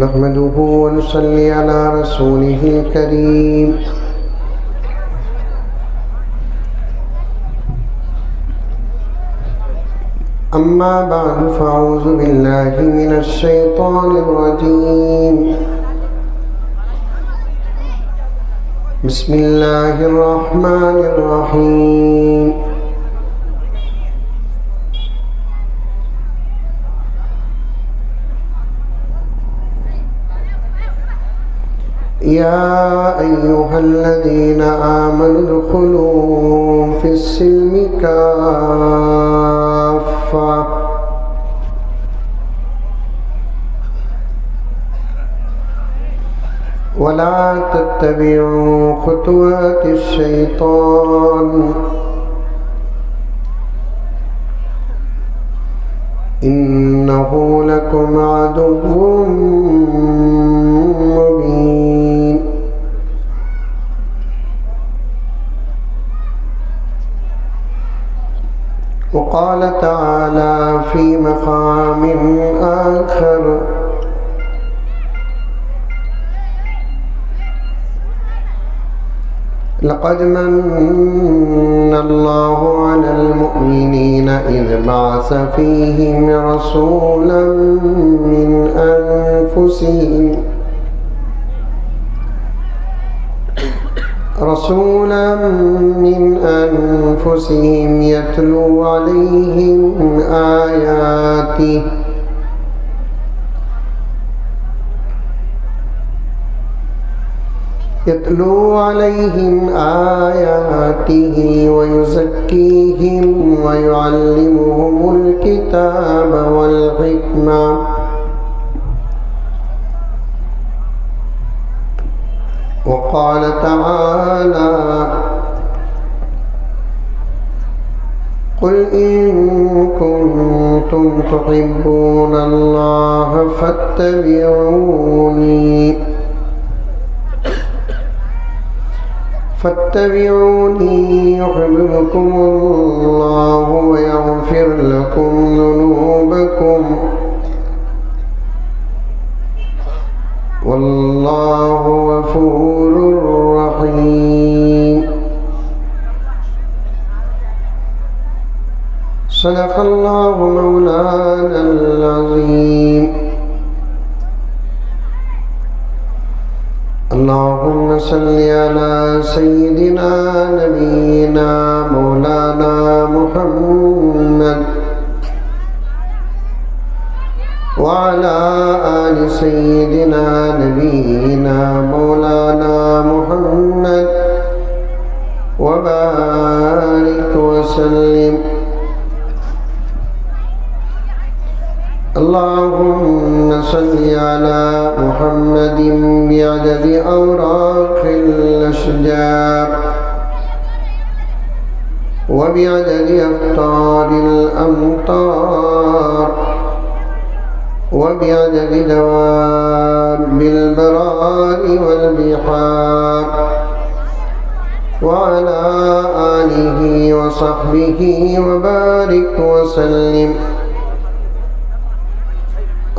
نحمده ونصلي على رسوله الكريم أما بعد فأعوذ بالله من الشيطان الرجيم بسم الله الرحمن الرحيم يا أيها الذين آمنوا ادخلوا في السلم كافة ولا تتبعوا خطوات الشيطان إنه لكم عدو مبين وقال تعالى في مقام آخر لقد من الله على المؤمنين إذ بعث فيهم رسولا من أنفسهم يتلو عليهم آياته ويزكيهم ويعلمهم الكتاب والحكمة وقال تعالى قل إن كنتم تحبون الله فاتبعوني يحببكم الله ويغفر لكم ذنوبكم والله غفور رحيم صدق الله مولانا العظيم اللهم صل على سيدنا نبينا مولانا محمد وعلى آل سيدنا نبينا مولانا محمد وبارك وسلم اللهم صل على محمد بعدد أوراق الأشجار وبعدد أقطار الأمطار وبعدد دواب البراء والبحار وعلى آله وصحبه وبارك وسلم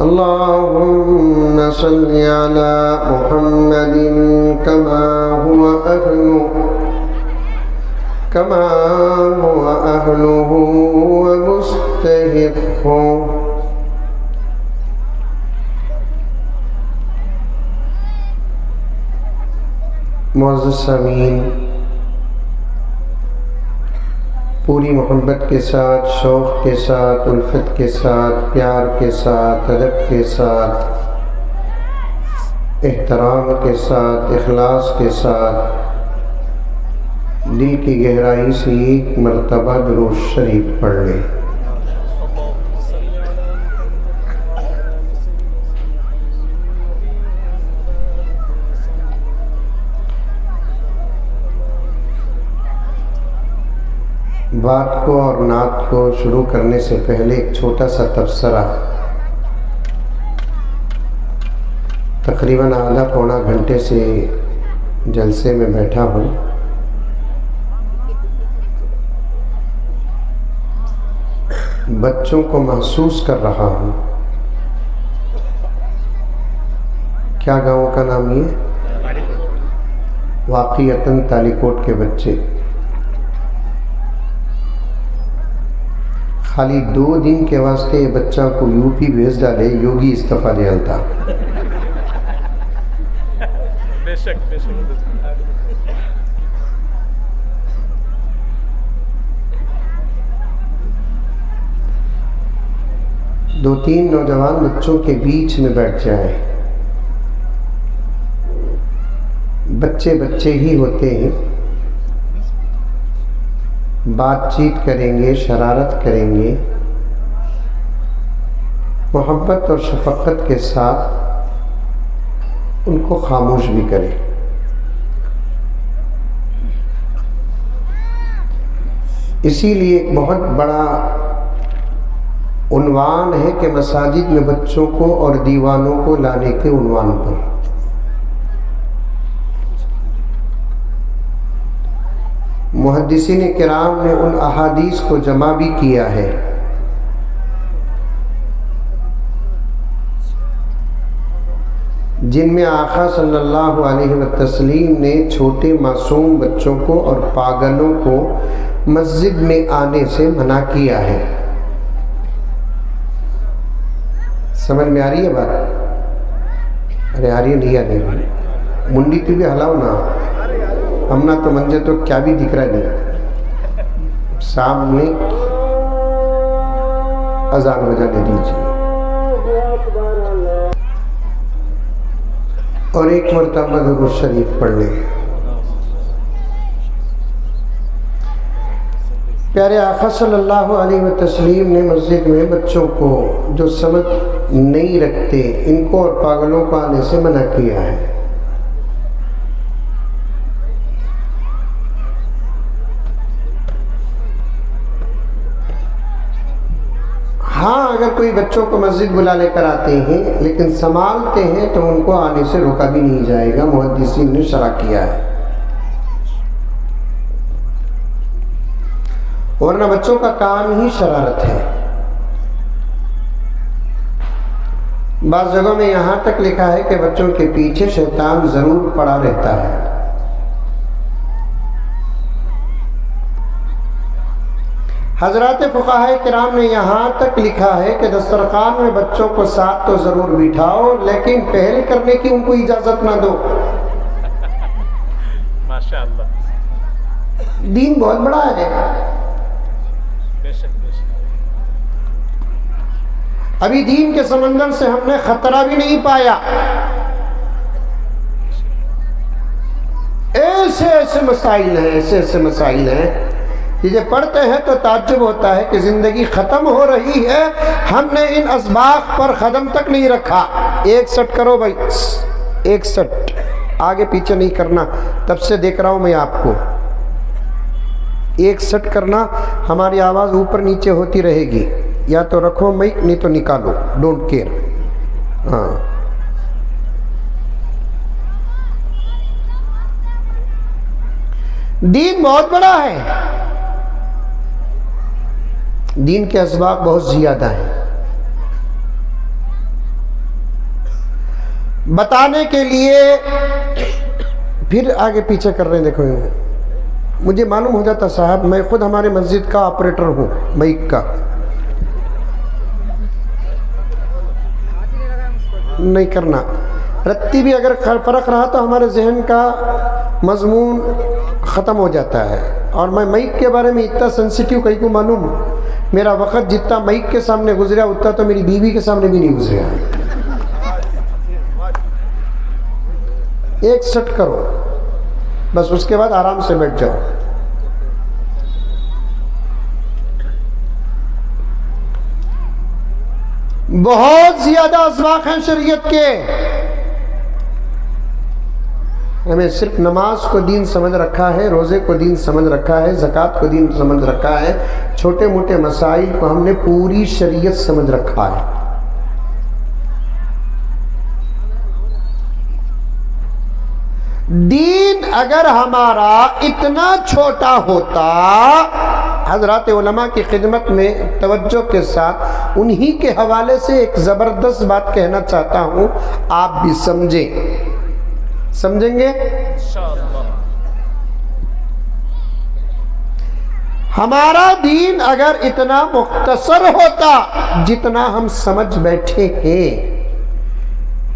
اللهم صل على محمد كما هو أهله ومستحقه معزز سامعین، پوری محبت کے ساتھ، شوق کے ساتھ، الفت کے ساتھ، پیار کے ساتھ، ادب کے ساتھ، احترام کے ساتھ، اخلاص کے ساتھ دل کی گہرائی سے ایک مرتبہ درود شریف پڑھ لیں۔ بات کو اور نعت کو شروع کرنے سے پہلے ایک چھوٹا سا تبصرہ۔ تقریباً آدھا پونا گھنٹے سے جلسے میں بیٹھا ہوں، بچوں کو محسوس کر رہا ہوں، کیا گاؤں کا نام یہ؟ واقعتاً تالی کوٹ کے بچے خالی 2 دن کے واسطے بچہ کو یو پی بھیج ڈالے، یوگی استعفیٰ دے ڈالتا۔ بے شک بے شک۔ 2-3 نوجوان بچوں کے بیچ میں بیٹھ جائیں، بچے بچے ہی ہوتے ہیں، بات چیت کریں گے، شرارت کریں گے، محبت اور شفقت کے ساتھ ان کو خاموش بھی کریں۔ اسی لیے ایک بہت بڑا عنوان ہے کہ مساجد میں بچوں کو اور دیوانوں کو لانے کے عنوان پر محدثین کرام نے ان احادیث کو جمع بھی کیا ہے جن میں آقا صلی اللہ علیہ وسلم نے چھوٹے معصوم بچوں کو اور پاگلوں کو مسجد میں آنے سے منع کیا ہے۔ سمجھ میں آ رہی ہے بات؟ ارے آ رہی ہے نہیں آ رہی ہے؟ منڈی تو بھی ہلاؤ نا، ہم نہ تو منجے تو کیا بھی دکھ رہا نہیں، سامنے اذان ہو جانے دیجیے۔ اور ایک مرتبہ درود شریف پڑھ لیں۔ پیارے آقا صلی اللہ علیہ وسلم نے مسجد میں بچوں کو جو سمجھ نہیں رکھتے ان کو اور پاگلوں کو آنے سے منع کیا ہے۔ ہاں اگر کوئی بچوں کو مسجد بلا لے کر آتے ہیں لیکن سنبھالتے ہیں تو ان کو آنے سے روکا بھی نہیں جائے گا، محدثین نے شرح کیا ہے۔ ورنہ بچوں کا کام ہی شرارت ہے۔ بعض جگہوں میں یہاں تک لکھا ہے کہ بچوں کے پیچھے شیطان ضرور پڑا رہتا ہے۔ حضرات فقہاء کرام نے یہاں تک لکھا ہے کہ دسترخوان میں بچوں کو ساتھ تو ضرور بٹھاؤ لیکن پہل کرنے کی ان کو اجازت نہ دو۔ ماشاءاللہ، دین بہت بڑا ہے۔ بے شک بے شک۔ ابھی دین کے سمندر سے ہم نے خطرہ بھی نہیں پایا۔ ایسے ایسے مسائل ہیں یہ پڑھتے ہیں تو تعجب ہوتا ہے کہ زندگی ختم ہو رہی ہے، ہم نے ان اسباق پر قدم تک نہیں رکھا۔ 1 سٹ کرو بھائی، 1 سٹ، آگے پیچھے نہیں کرنا، تب سے دیکھ رہا ہوں میں آپ کو۔ 1 سٹ کرنا، ہماری آواز اوپر نیچے ہوتی رہے گی، یا تو رکھو مائک نہیں تو نکالو، ڈونٹ کیئر۔ ہاں دین بہت بڑا ہے، دین کے اسباق بہت زیادہ ہیں۔ بتانے کے لیے پھر آگے پیچھے کر رہے ہیں، دیکھو مجھے معلوم ہو جاتا صاحب، میں خود ہمارے مسجد کا آپریٹر ہوں مائک کا، نہیں کرنا رتی بھی اگر فرق رہا تو ہمارے ذہن کا مضمون ختم ہو جاتا ہے۔ اور میں مائک کے بارے میں اتنا سینسیٹیو، کہیں کو معلوم میرا وقت جتنا مائک کے سامنے گزرا اتنا تو میری بیوی کے سامنے بھی نہیں گزرا۔ 1 سٹ کرو بس، اس کے بعد آرام سے بیٹھ جاؤ۔ بہت زیادہ اسباق ہیں شریعت کے، ہمیں صرف نماز کو دین سمجھ رکھا ہے، روزے کو دین سمجھ رکھا ہے، زکوٰۃ کو دین سمجھ رکھا ہے، چھوٹے موٹے مسائل کو ہم نے پوری شریعت سمجھ رکھا ہے۔ دین اگر ہمارا اتنا چھوٹا ہوتا، حضرات علماء کی خدمت میں توجہ کے ساتھ انہی کے حوالے سے ایک زبردست بات کہنا چاہتا ہوں، آپ بھی سمجھیں گے؟ انشاءاللہ۔ ہمارا دین اگر اتنا مختصر ہوتا جتنا ہم سمجھ بیٹھے ہیں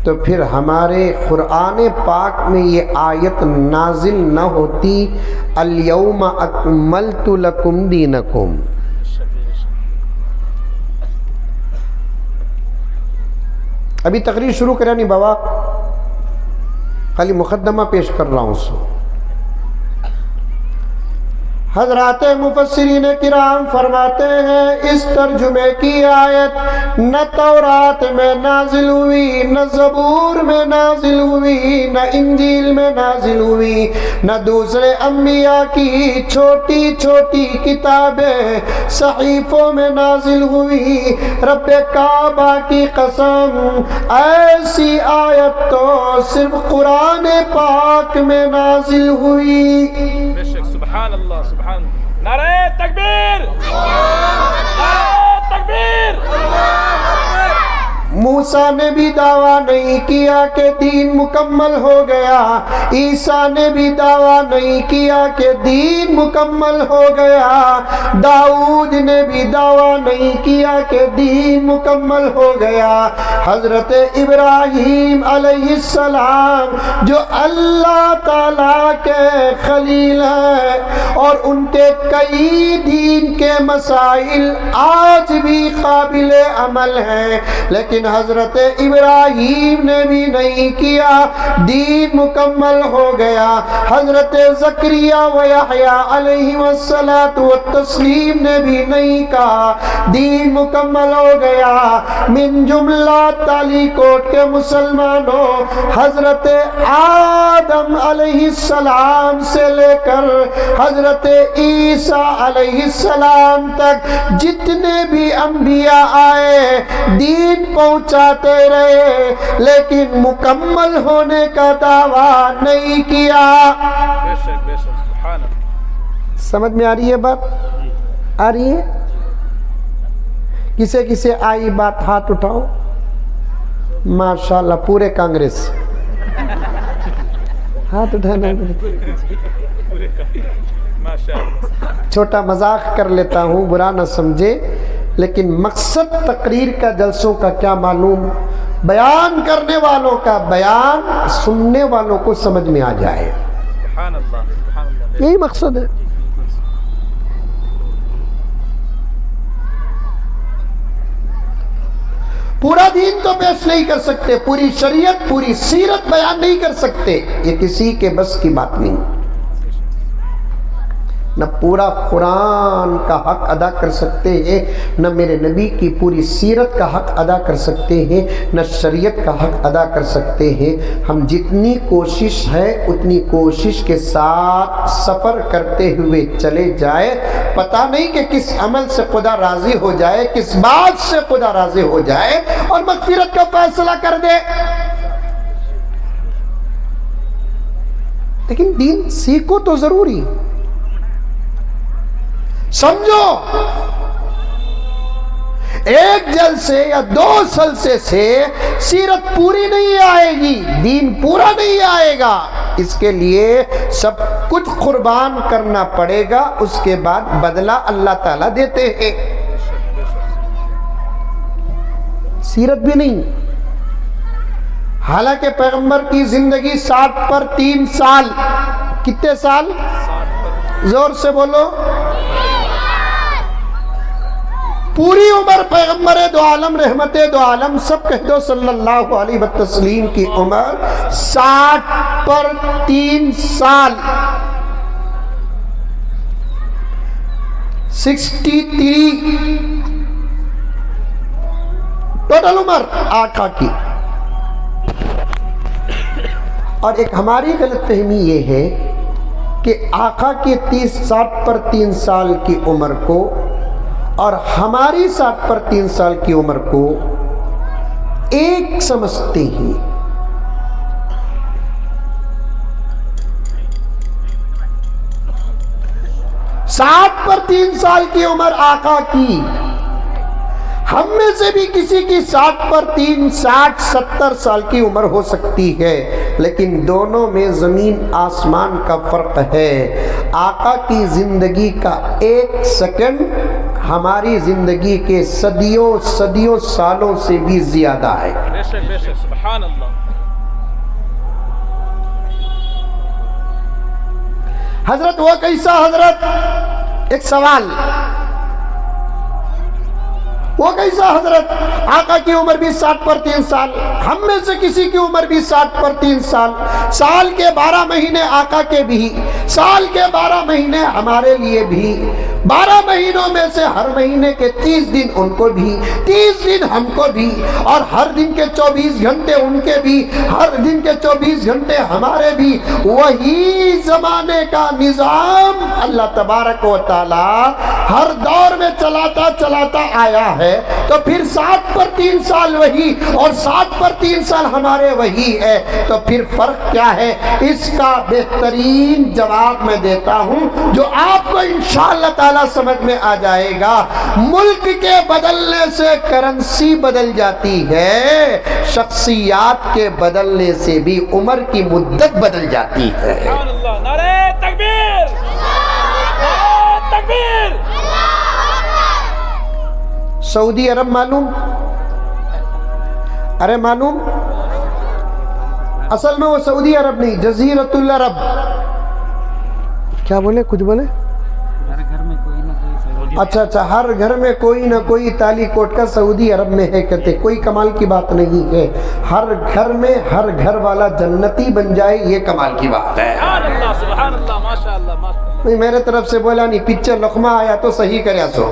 تو پھر ہمارے قرآن پاک میں یہ آیت نازل نہ ہوتی، الیوم اکملت لکم دینکم۔ ابھی تقریر شروع کرا نہیں بابا، خالی مقدمہ پیش کر رہا ہوں سو۔ حضرات مفسرین کرام فرماتے ہیں اس ترجمے کی آیت نہ تورات میں نازل ہوئی، نہ زبور میں نازل ہوئی، نہ انجیل میں نازل ہوئی، نہ دوسرے انبیاء کی چھوٹی چھوٹی کتابیں صحیفوں میں نازل ہوئی۔ رب کعبہ کی قسم، ایسی آیت تو صرف قرآن پاک میں نازل ہوئی۔ بے شک، سبحان اللہ، سبحان اللہ۔ نعرہ تکبیر، نعرہ تکبیر۔ موسیٰ نے بھی دعویٰ نہیں کیا کہ دین مکمل ہو گیا، عیسیٰ نے بھی دعویٰ نہیں کیا کہ دین مکمل ہو گیا، داؤد نے بھی دعویٰ نہیں کیا کہ دین مکمل ہو گیا۔ حضرت ابراہیم علیہ السلام جو اللہ تعالیٰ کے خلیل ہیں اور ان کے کئی دین کے مسائل آج بھی قابل عمل ہیں، لیکن حضرت ابراہیم نے بھی نہیں کیا، دین مکمل ہو گیا۔ حضرت زکریا و یحییٰ علیہ السلام نے بھی نہیں کہا، دین مکمل ہو گیا۔ من جملہ تالی کوٹ کے مسلمانوں، حضرت آدم علیہ السلام سے لے کر حضرت عیسیٰ علیہ السلام تک جتنے بھی انبیاء آئے دین پہنچاتے رہے، لیکن مکمل ہونے کا دعویٰ نہیں کیا۔ بے شک، بے شک، سبحان اللہ۔ سمجھ میں آ رہی ہے بات؟ آ رہی ہے؟ کسے آئی بات ہاتھ اٹھاؤ۔ ماشاءاللہ پورے کانگریس ہاتھ اٹھانا۔ چھوٹا مذاق کر لیتا ہوں، برا نہ سمجھے، لیکن مقصد تقریر کا جلسوں کا کیا معلوم، بیان کرنے والوں کا بیان سننے والوں کو سمجھ میں آ جائے، سبحان اللہ، سبحان اللہ۔ یہی مقصد ہے۔ پورا دین تو پیش نہیں کر سکتے، پوری شریعت پوری سیرت بیان نہیں کر سکتے، یہ کسی کے بس کی بات نہیں۔ نہ پورا قرآن کا حق ادا کر سکتے ہیں، نہ میرے نبی کی پوری سیرت کا حق ادا کر سکتے ہیں، نہ شریعت کا حق ادا کر سکتے ہیں۔ ہم جتنی کوشش ہے اتنی کوشش کے ساتھ سفر کرتے ہوئے چلے جائے، پتہ نہیں کہ کس عمل سے خدا راضی ہو جائے، کس بات سے خدا راضی ہو جائے اور مغفرت کا فیصلہ کر دے۔ لیکن دین سیکھو تو ضروری، سمجھو۔ ایک جلسے یا 2 جلسے سے سیرت پوری نہیں آئے گی، دین پورا نہیں آئے گا۔ اس کے لیے سب کچھ قربان کرنا پڑے گا، اس کے بعد بدلہ اللہ تعالیٰ دیتے ہیں۔ سیرت بھی نہیں، حالانکہ پیغمبر کی زندگی 60 پر 3 سال، کتنے سال؟ زور سے بولو۔ پوری عمر پیغمبر دو عالم، رحمت دو عالم، سب کہہ دو صلی اللہ علیہ وسلم کی عمر 60 پر 3 سال، 63 ٹوٹل عمر آقا کی۔ اور ایک ہماری غلط فہمی یہ ہے کہ آقا کے 60 پر 3 سال کی عمر کو اور ہماری 60 پر 3 سال کی عمر کو ایک سمجھتے ہیں۔ 60 پر 3 سال کی عمر آقا کی، ہم میں سے بھی کسی کی 60 پر 3 60 70 سال کی عمر ہو سکتی ہے، لیکن دونوں میں زمین آسمان کا فرق ہے۔ آقا کی زندگی کا 1 سیکنڈ ہماری زندگی کے صدیوں سالوں سے بھی زیادہ ہے۔ بے شک سبحان اللہ۔ حضرت وہ کیسا حضرت؟ ایک سوال، وہ کیسا حضرت؟ آقا کی عمر بھی 60 پر 3 سال، ہم میں سے کسی کی عمر بھی 60 پر 3 سال، سال کے 12 مہینے آقا کے بھی، سال کے 12 مہینے ہمارے لیے بھی، 12 مہینوں میں سے ہر مہینے کے 30 دن ان کو بھی، 30 دن ہم کو بھی، اور ہر دن کے 24 گھنٹے ان کے بھی، ہر دن کے 24 گھنٹے ہمارے بھی۔ وہی زمانے کا نظام اللہ تبارک و تعالی ہر دور میں چلاتا آیا ہے، تو پھر 60 پر 3 سال وہی اور 60 پر 3 سال ہمارے وہی ہے، تو پھر فرق کیا ہے؟ اس کا بہترین جواب میں دیتا ہوں جو آپ کو انشاءاللہ تعالی سمجھ میں آ جائے گا۔ ملک کے بدلنے سے کرنسی بدل جاتی ہے، شخصیات کے بدلنے سے بھی عمر کی مدت بدل جاتی ہے۔ سبحان اللہ، نعرہ تکبیر، نعرہ تکبیر۔ سعودی عرب معلوم؟ ارے معلوم؟ اصل میں وہ سعودی عرب نہیں، جزیرۃ العرب۔ کیا بولے؟ کچھ بولے؟ اچھا، ہر گھر میں کوئی نہ کوئی تالی کوٹ کا سعودی عرب میں ہے، کہتے کوئی کمال کی بات نہیں ہے۔ ہر گھر میں ہر گھر والا جنتی بن جائے، یہ کمال کی بات ہے۔ سبحان اللہ، سبحان اللہ، ماشاء اللہ، ماشاء اللہ۔ نہیں، میرے طرف سے بولا نہیں، پچھے لقمہ آیا تو صحیح کریا سو۔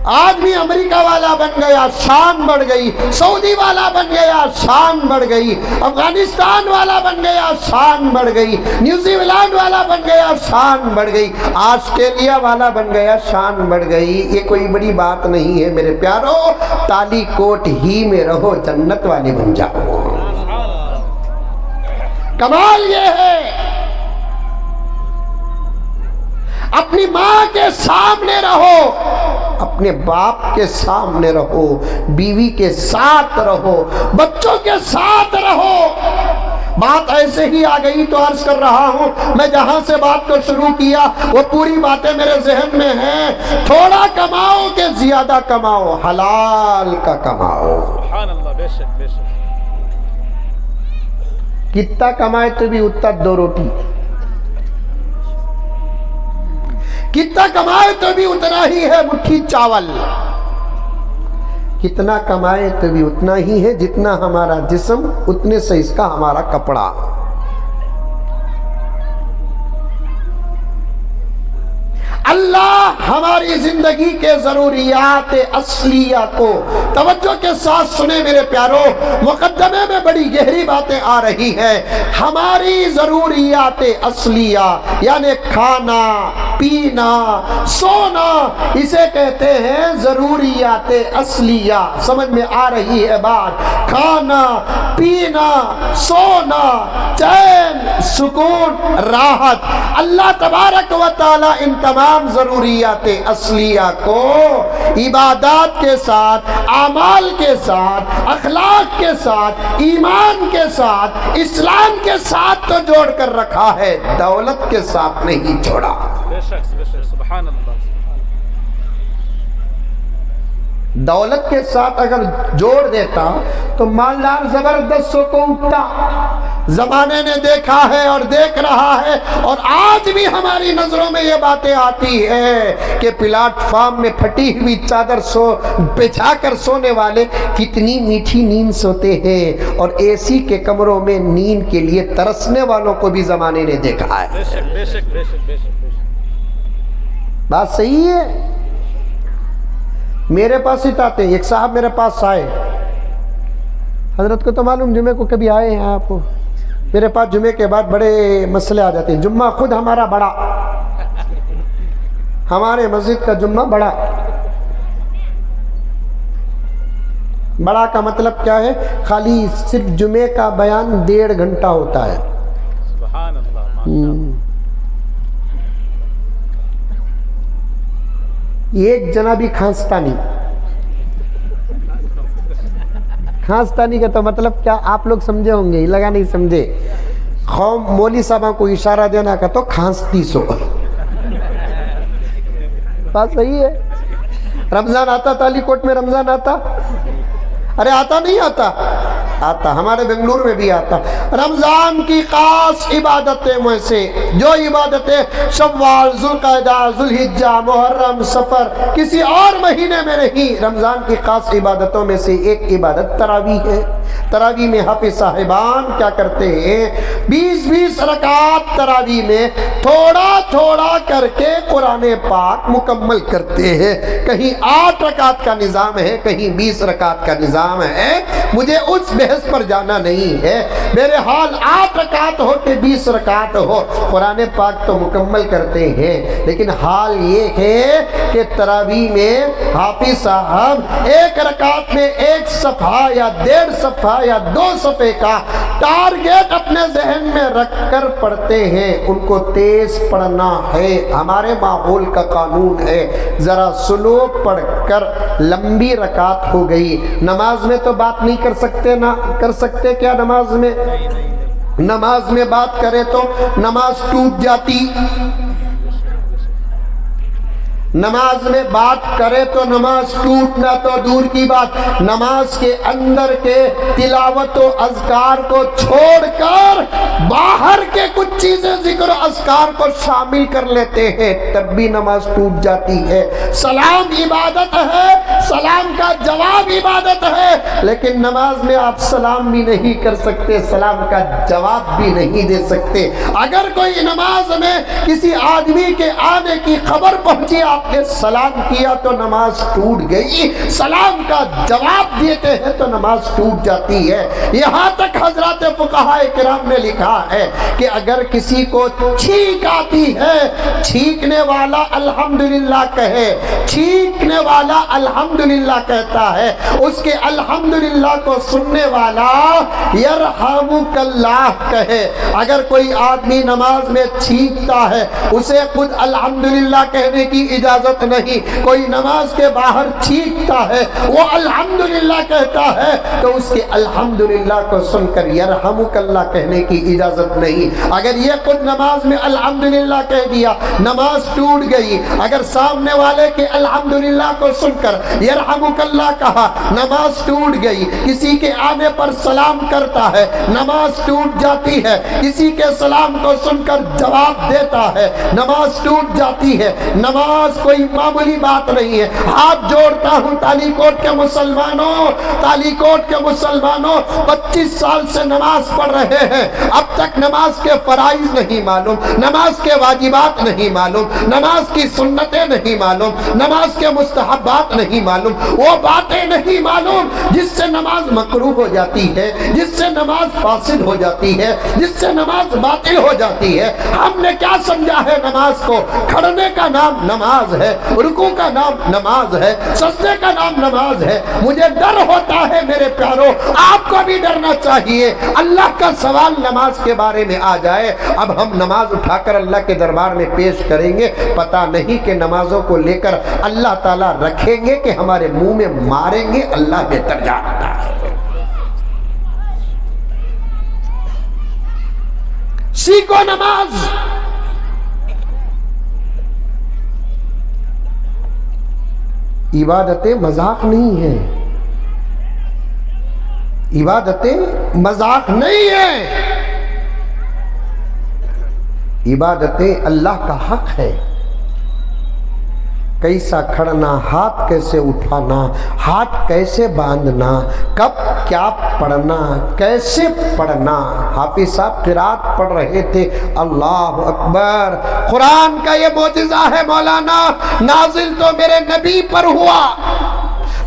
آدمی امریکہ والا بن گیا، شان بڑھ گئی، سعودی والا بن گیا، شان بڑھ گئی، افغانستان والا بن گیا، شان بڑھ گئی، نیوزی لینڈ والا بن گیا، شان بڑھ گئی، آسٹریلیا والا بن گیا، شان بڑھ گئی۔ یہ کوئی بڑی بات نہیں ہے میرے پیارو، تالی کوٹ ہی میں رہو، جنت والے بن جاؤ۔ کمال یہ ہے، اپنی ماں کے سامنے رہو، اپنے باپ کے سامنے رہو، بیوی کے ساتھ رہو، بچوں کے ساتھ رہو۔ بات ایسے ہی آ گئی تو عرض کر رہا ہوں، میں جہاں سے بات کو شروع کیا وہ پوری باتیں میرے ذہن میں ہیں۔ تھوڑا کماؤ کہ زیادہ کماؤ، حلال کا کماؤ۔ سبحان اللہ، بے شک بے شک۔ کتنا کمائے تو بھی اتنا 2 روٹی، کتنا کمائے تو بھی اتنا ہی ہے مٹھی چاول، کتنا کمائے تو بھی اتنا ہی ہے جتنا ہمارا جسم، اتنے سے اس کا ہمارا کپڑا۔ اللہ ہماری زندگی کے ضروریات اصلیہ کو توجہ کے ساتھ سنے میرے پیارو، مقدمے میں بڑی گہری باتیں آ رہی ہیں۔ ہماری ضروریات اصلیہ یعنی کھانا، پینا، سونا، اسے کہتے ہیں ضروریات اصلیہ۔ سمجھ میں آ رہی ہے بات؟ کھانا، پینا، سونا، چین، سکون، راحت۔ اللہ تبارک و تعالی ان تمام ضروریات اصلیہ کو عبادات کے ساتھ، اعمال کے ساتھ، اخلاق کے ساتھ، ایمان کے ساتھ، اسلام کے ساتھ تو جوڑ کر رکھا ہے، دولت کے ساتھ نہیں چھوڑا۔ بے شک بے شک، سبحان اللہ۔ دولت کے ساتھ اگر جوڑ دیتا تو مالدار زبردست کو اٹھتا۔ زمانے نے دیکھا ہے اور دیکھ رہا ہے، اور آج بھی ہماری نظروں میں یہ باتیں آتی ہے کہ پلیٹ فارم میں پھٹی ہوئی چادر بچھا کر سونے والے کتنی میٹھی نیند سوتے ہیں، اور اے سی کے کمروں میں نیند کے لیے ترسنے والوں کو بھی زمانے نے دیکھا ہے۔ بے شک بے شک بے شک بے شک بے شک۔ بات صحیح ہے۔ میرے پاس ہی آتے ہیں، ایک صاحب میرے پاس آئے، حضرت کو تو معلوم جمعے کو کبھی آئے ہیں آپ، میرے پاس جمعے کے بعد بڑے مسئلے آ جاتے ہیں۔ جمعہ خود ہمارا بڑا، ہمارے مسجد کا جمعہ بڑا۔ بڑا کا مطلب کیا ہے؟ خالی صرف جمعے کا بیان 1.5 گھنٹہ ہوتا ہے، سبحان اللہ۔ ایک جنا بھی کھانستا نہیں. کھانستا نہیں کا تو مطلب کیا آپ لوگ سمجھے ہوں گے, لگا نہیں سمجھے. قوم مولوی صاحبہ کو اشارہ دینا کا تو کھانستی سو. بات صحیح ہے. رمضان آتا تالی کوٹ میں, رمضان آتا, ارے آتا نہیں آتا, آتا. ہمارے بنگلور میں بھی آتا. رمضان کی خاص عبادتیں میں سے جو عبادتیں شوال, ذوالقعدہ, ذوالحجہ, محرم, سفر کسی اور مہینے میں نہیں, رمضان کی خاص عبادتوں میں سے ایک عبادت تراویح ہے. تراویح میں حافظ صاحبان کیا کرتے ہیں, 20-20 رکعات تراویح میں تھوڑا تھوڑا کر کے قرآن پاک مکمل کرتے ہیں. کہیں 8 رکعات کا نظام ہے, کہیں 20 رکعات کا نظام ہے. مجھے اس بحث پر جانا نہیں ہے. میرے حال 8 رکعت ہو کہ 20 رکعت ہو, قرآن پاک تو مکمل کرتے ہیں. لیکن حال یہ ہے کہ تراویح میں حافظ صاحب ایک رکعت میں 1 صفحہ یا 1.5 صفحہ یا 2 صفحے کا ٹارگیٹ اپنے ذہن میں رکھ کر پڑھتے ہیں. ان کو تیز پڑھنا ہے. ہمارے ماحول کا قانون ہے, ذرا سلو پڑھ کر لمبی رکعت ہو گئی. نماز میں تو بات نہیں کر سکتے, نہ کر سکتے کیا نماز میں؟ نماز میں بات کرے تو نماز ٹوٹ جاتی. نماز میں بات کرے تو نماز ٹوٹنا تو دور کی بات, نماز کے اندر کے تلاوت و اذکار کو چھوڑ کر باہر کے کچھ چیزیں ذکر و اذکار کو شامل کر لیتے ہیں, تب بھی نماز ٹوٹ جاتی ہے. سلام عبادت ہے, سلام کا جواب عبادت ہے, لیکن نماز میں آپ سلام بھی نہیں کر سکتے, سلام کا جواب بھی نہیں دے سکتے. اگر کوئی نماز میں کسی آدمی کے آنے کی خبر پہنچی, آپ نے سلام کیا تو نماز ٹوٹ گئی, سلام کا جواب دیتے ہیں تو نماز ٹوٹ جاتی ہے. یہاں تک حضرات فقہاء کرام نے لکھا ہے کہ اگر کسی کو چھینک آتی ہے, چھینکنے والا الحمدللہ کہے, چھینکنے والا الحمدللہ کہتا ہے, اس کے الحمدللہ کو سننے والا یرحمک اللہ کہے. اگر کوئی آدمی نماز میں چھینکتا ہے, اسے خود الحمدللہ کہنے کی اجازت نہیں. کوئی نماز کے باہر چھینکتا ہے, وہ الحمدللہ کہتا ہے, تو اس کے الحمدللہ کو سن کر یرحمک اللہ کہنے کی اجازت نہیں. اگر یہ خود نماز میں الحمدللہ کہہ دیا, نماز ٹوٹ گئی. اگر سامنے والے کے الحمدللہ کو سن کر یرحمک اللہ کہا, نماز ٹوٹ گئی. کسی کے آنے پر سلام کرتا ہے, نماز ٹوٹ جاتی ہے. کسی کے سلام کو سن کر جواب دیتا ہے, نماز ٹوٹ جاتی ہے. نماز کوئی معمولی بات نہیں ہے. ہاتھ جوڑتا ہوں تالی کوٹ کے مسلمانوں, تالی کوٹ کے مسلمانوں, 25 سال سے نماز پڑھ رہے ہیں, اب تک نماز کے فرائض نہیں معلوم, نماز کے واجبات نہیں معلوم, نماز کی سنتیں نہیں معلوم, نماز کے مستحبات نہیں معلوم, وہ باتیں نہیں معلوم جس سے نماز مکروہ ہو جاتی ہے, جس سے نماز فاسد ہو جاتی ہے, جس سے نماز باطل ہو جاتی ہے. ہم نے کیا سمجھا ہے نماز کو؟ کھڑنے کا نام نماز ہے, رکوع کا نام نماز ہے, سجدے کا نام نماز ہے. مجھے ڈر ہوتا ہے میرے پیاروں, آپ کو بھی ڈرنا چاہیے. اللہ کا سوال نماز کے بارے میں آ جائے, اب ہم نماز اٹھا کر اللہ کے دربار میں پیش کریں گے, پتہ نہیں کہ نمازوں کو لے کر اللہ تعالیٰ رکھیں گے کہ ہمارے منہ میں ماریں گے, اللہ بہتر جانتا ہے. سیکھو نماز. عبادتیں مذاق نہیں ہیں, عبادتیں مذاق نہیں ہیں. عبادتیں اللہ کا حق ہے. کیسا کھڑنا, ہاتھ کیسے اٹھانا, ہاتھ کیسے باندھنا, کب کیا پڑھنا, کیسے پڑھنا. حافظ صاحب قرات پڑھ رہے تھے, اللہ اکبر. قرآن کا یہ معجزہ ہے مولانا, نازل تو میرے نبی پر ہوا,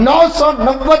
990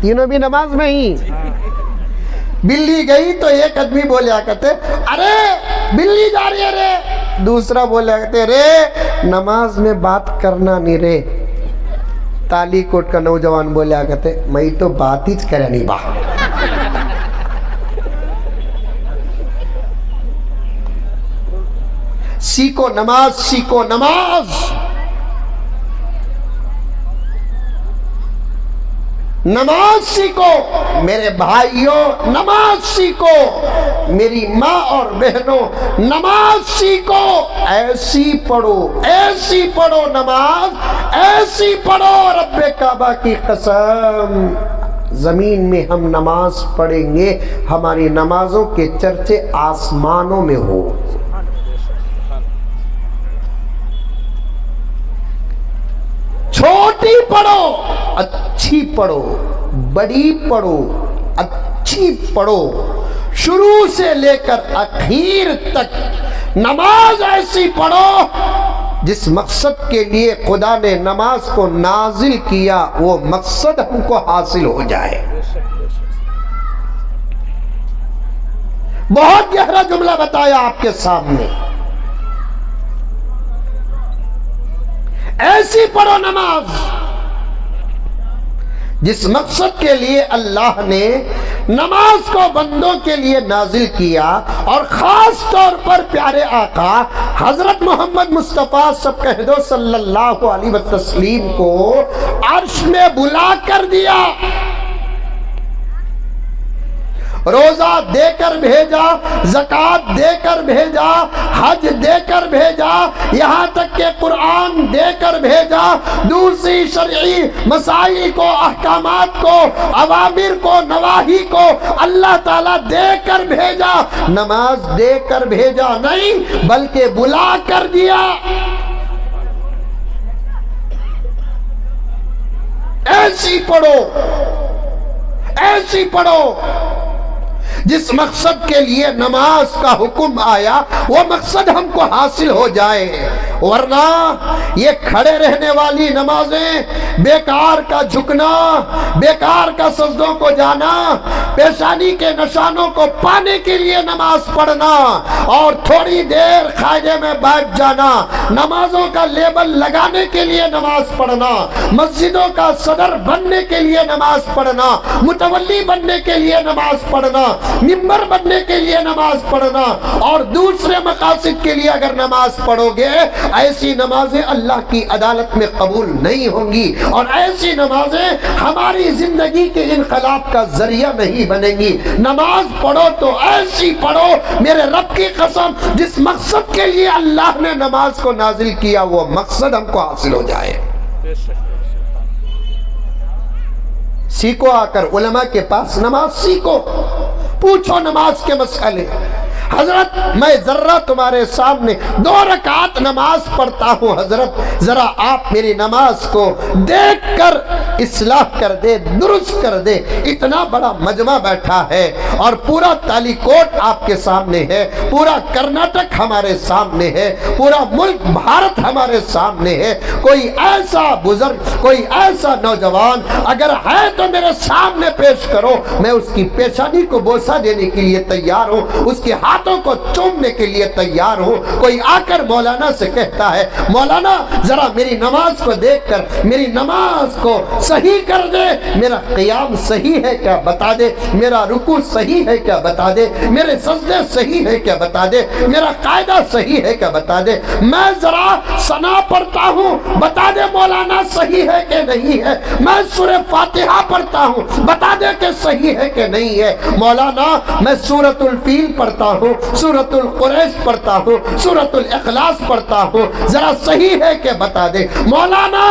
تینوں بھی نماز میں ہی. بلی گئی تو ایک آدمی بولیا کرتے ارے بلی جا رہی ہے رے. دوسرا بولیا کرتے رے نماز میں بات کرنا نہیں رے. تالی کوٹ کا نوجوان بولیا کرتے میں تو بات ہی کرے نہیں با. سیکھو نماز, سیکھو نماز. نماز سیکھو میرے بھائیوں, نماز سیکھو میری ماں اور بہنوں, نماز سیکھو. ایسی پڑھو نماز, ایسی پڑھو. رب کعبہ کی قسم زمین میں ہم نماز پڑھیں گے, ہماری نمازوں کے چرچے آسمانوں میں ہو. چھوٹی پڑھو, اچھی پڑھو, بڑی پڑھو, اچھی پڑھو. شروع سے لے کر آخر تک نماز ایسی پڑھو جس مقصد کے لیے خدا نے نماز کو نازل کیا وہ مقصد ہم کو حاصل ہو جائے. بہت گہرا جملہ بتایا آپ کے سامنے. ایسی پڑھو نماز جس مقصد کے لیے اللہ نے نماز کو بندوں کے لیے نازل کیا, اور خاص طور پر پیارے آقا حضرت محمد مصطفیٰ سب کہہ دو صلی اللہ علیہ وسلم کو عرش میں بلا کر دیا. روزہ دے کر بھیجا, زکوٰۃ دے کر بھیجا, حج دے کر بھیجا, یہاں تک کہ قرآن دے کر بھیجا. دوسری شرعی مسائل کو, احکامات کو, اوامر کو, نواہی کو اللہ تعالیٰ دے کر بھیجا. نماز دے کر بھیجا نہیں بلکہ بلا کر دیا. ایسی پڑھو, ایسی پڑھو جس مقصد کے لیے نماز کا حکم آیا وہ مقصد ہم کو حاصل ہو جائے. ورنہ یہ کھڑے رہنے والی نمازیں, بیکار کا جھکنا, بیکار کا سجدوں کو جانا, پیشانی کے نشانوں کو پانے کے لیے نماز پڑھنا اور تھوڑی دیر قاعدے میں بیٹھ جانا, نمازوں کا لیبل لگانے کے لیے نماز پڑھنا, مسجدوں کا صدر بننے کے لیے نماز پڑھنا, متولی بننے کے لیے نماز پڑھنا, ممبر بننے کے لیے نماز پڑھنا, اور دوسرے مقاصد کے لیے اگر نماز پڑھو گے ایسی نمازیں اللہ کی عدالت میں قبول نہیں ہوں گی, اور ایسی نمازیں ہماری زندگی کے انقلاب کا ذریعہ نہیں بنیں گی. نماز پڑھو تو ایسی پڑھو میرے رب کی قسم جس مقصد کے لیے اللہ نے نماز کو نازل کیا وہ مقصد ہم کو حاصل ہو جائے. سیکھو, آ کر علماء کے پاس نماز سیکھو, پوچھو نماز کے مسئلے. حضرت میں ذرا تمہارے سامنے 2 رکعت نماز پڑھتا ہوں, حضرت ذرا آپ میری نماز کو دیکھ کر اصلاح کر دے, درست کر دے. اتنا بڑا مجمع بیٹھا ہے اور پورا تالی کوٹ آپ کے سامنے ہے, پورا کرناٹک ہمارے سامنے ہے, پورا ملک بھارت ہمارے سامنے ہے. کوئی ایسا بزرگ, کوئی ایسا نوجوان اگر ہے تو میرے سامنے پیش کرو, میں اس کی پیشانی کو بوسہ دینے کے لیے تیار ہوں, اس کے ہاتھوں کو چومنے کے لیے تیار ہوں. کوئی آ کر مولانا سے کہتا ہے مولانا ذرا میری نماز کو دیکھ کر میری نماز کو صحیح کر دے, میرا قیام صحیح ہے کیا بتا دے, میرا رکوع صحیح ہے کیا بتا دے, میرے سجدے صحیح ہے کیا بتا دے, میرا قاعدہ صحیح ہے کیا بتا دے, میں ذرا ثنا پڑھتا ہوں بتا دے مولانا صحیح ہے کہ نہیں ہے, میں سورہ فاتحہ پڑھتا ہوں بتا دے کہ صحیح ہے کہ نہیں ہے. مولانا میں سورۃ الفیل پڑھتا ہوں, سورۃ القریش پڑھتا ہوں, سورۃ الاخلاص پڑھتا ہوں, ذرا صحیح ہے کہ بتا دے. مولانا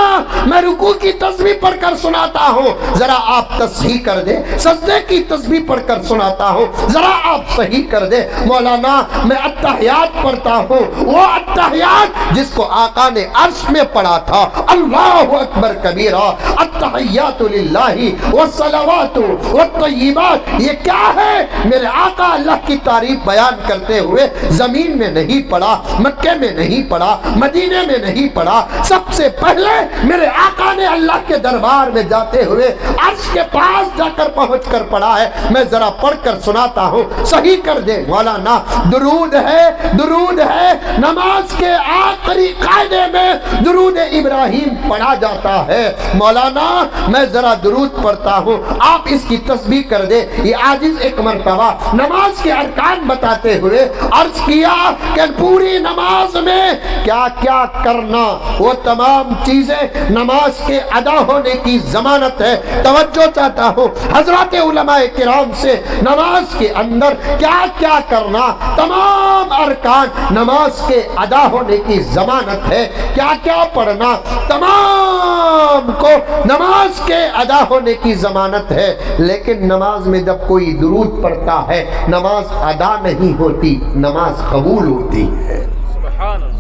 میں رکوع کی تسبیح پڑھ کر سناتا ہوں, ذرا آپ تصحیح کر دے. سجدے کی تسبیح پڑھ کر سناتا ہوں, ذرا آپ صحیح کر دے. مولانا میں التحیات پڑھتا ہوں, وہ التحیات جس کو آقا نے عرش میں پڑھا تھا, اللہ اکبر کبیرہ, التحیات للہ والصلوات والطیبات. یہ کیا ہے؟ میرے آقا اللہ کی تعریف بیان کرتے ہوئے زمین میں نہیں پڑھا, مکے میں نہیں پڑھا, مدینے میں نہیں پڑھا. سب سے پہلے میرے آقا نے اللہ کے دربار دربار میں جاتے ہوئے عرش کے پاس جا کر پہنچ کر پڑھا ہے. میں ذرا پڑھ کر سناتا ہوں, صحیح کر دے مولانا. درود ہے نماز کے آخری قاعدے میں درود ابراہیم پڑھا جاتا ہے. مولانا میں ذرا درود پڑھتا ہوں, آپ اس کی تسبیح کر دے. یہ عاجز ایک مرتبہ نماز کے ارکان بتاتے ہوئے عرض کیا کہ پوری نماز میں کیا کیا کرنا, وہ تمام چیزیں نماز کے ادا ہونے کی ضمانت ہے. توجہ چاہتا ہوں حضرات علماء کرام سے, نماز کے اندر کیا کیا کرنا, تمام ارکان نماز کے ادا ہونے کی ضمانت ہے. کیا کیا پڑھنا, تمام کو نماز کے ادا ہونے کی ضمانت ہے. لیکن نماز میں جب کوئی درود پڑھتا ہے نماز ادا نہیں ہوتی, نماز قبول ہوتی ہے. سبحان اللہ.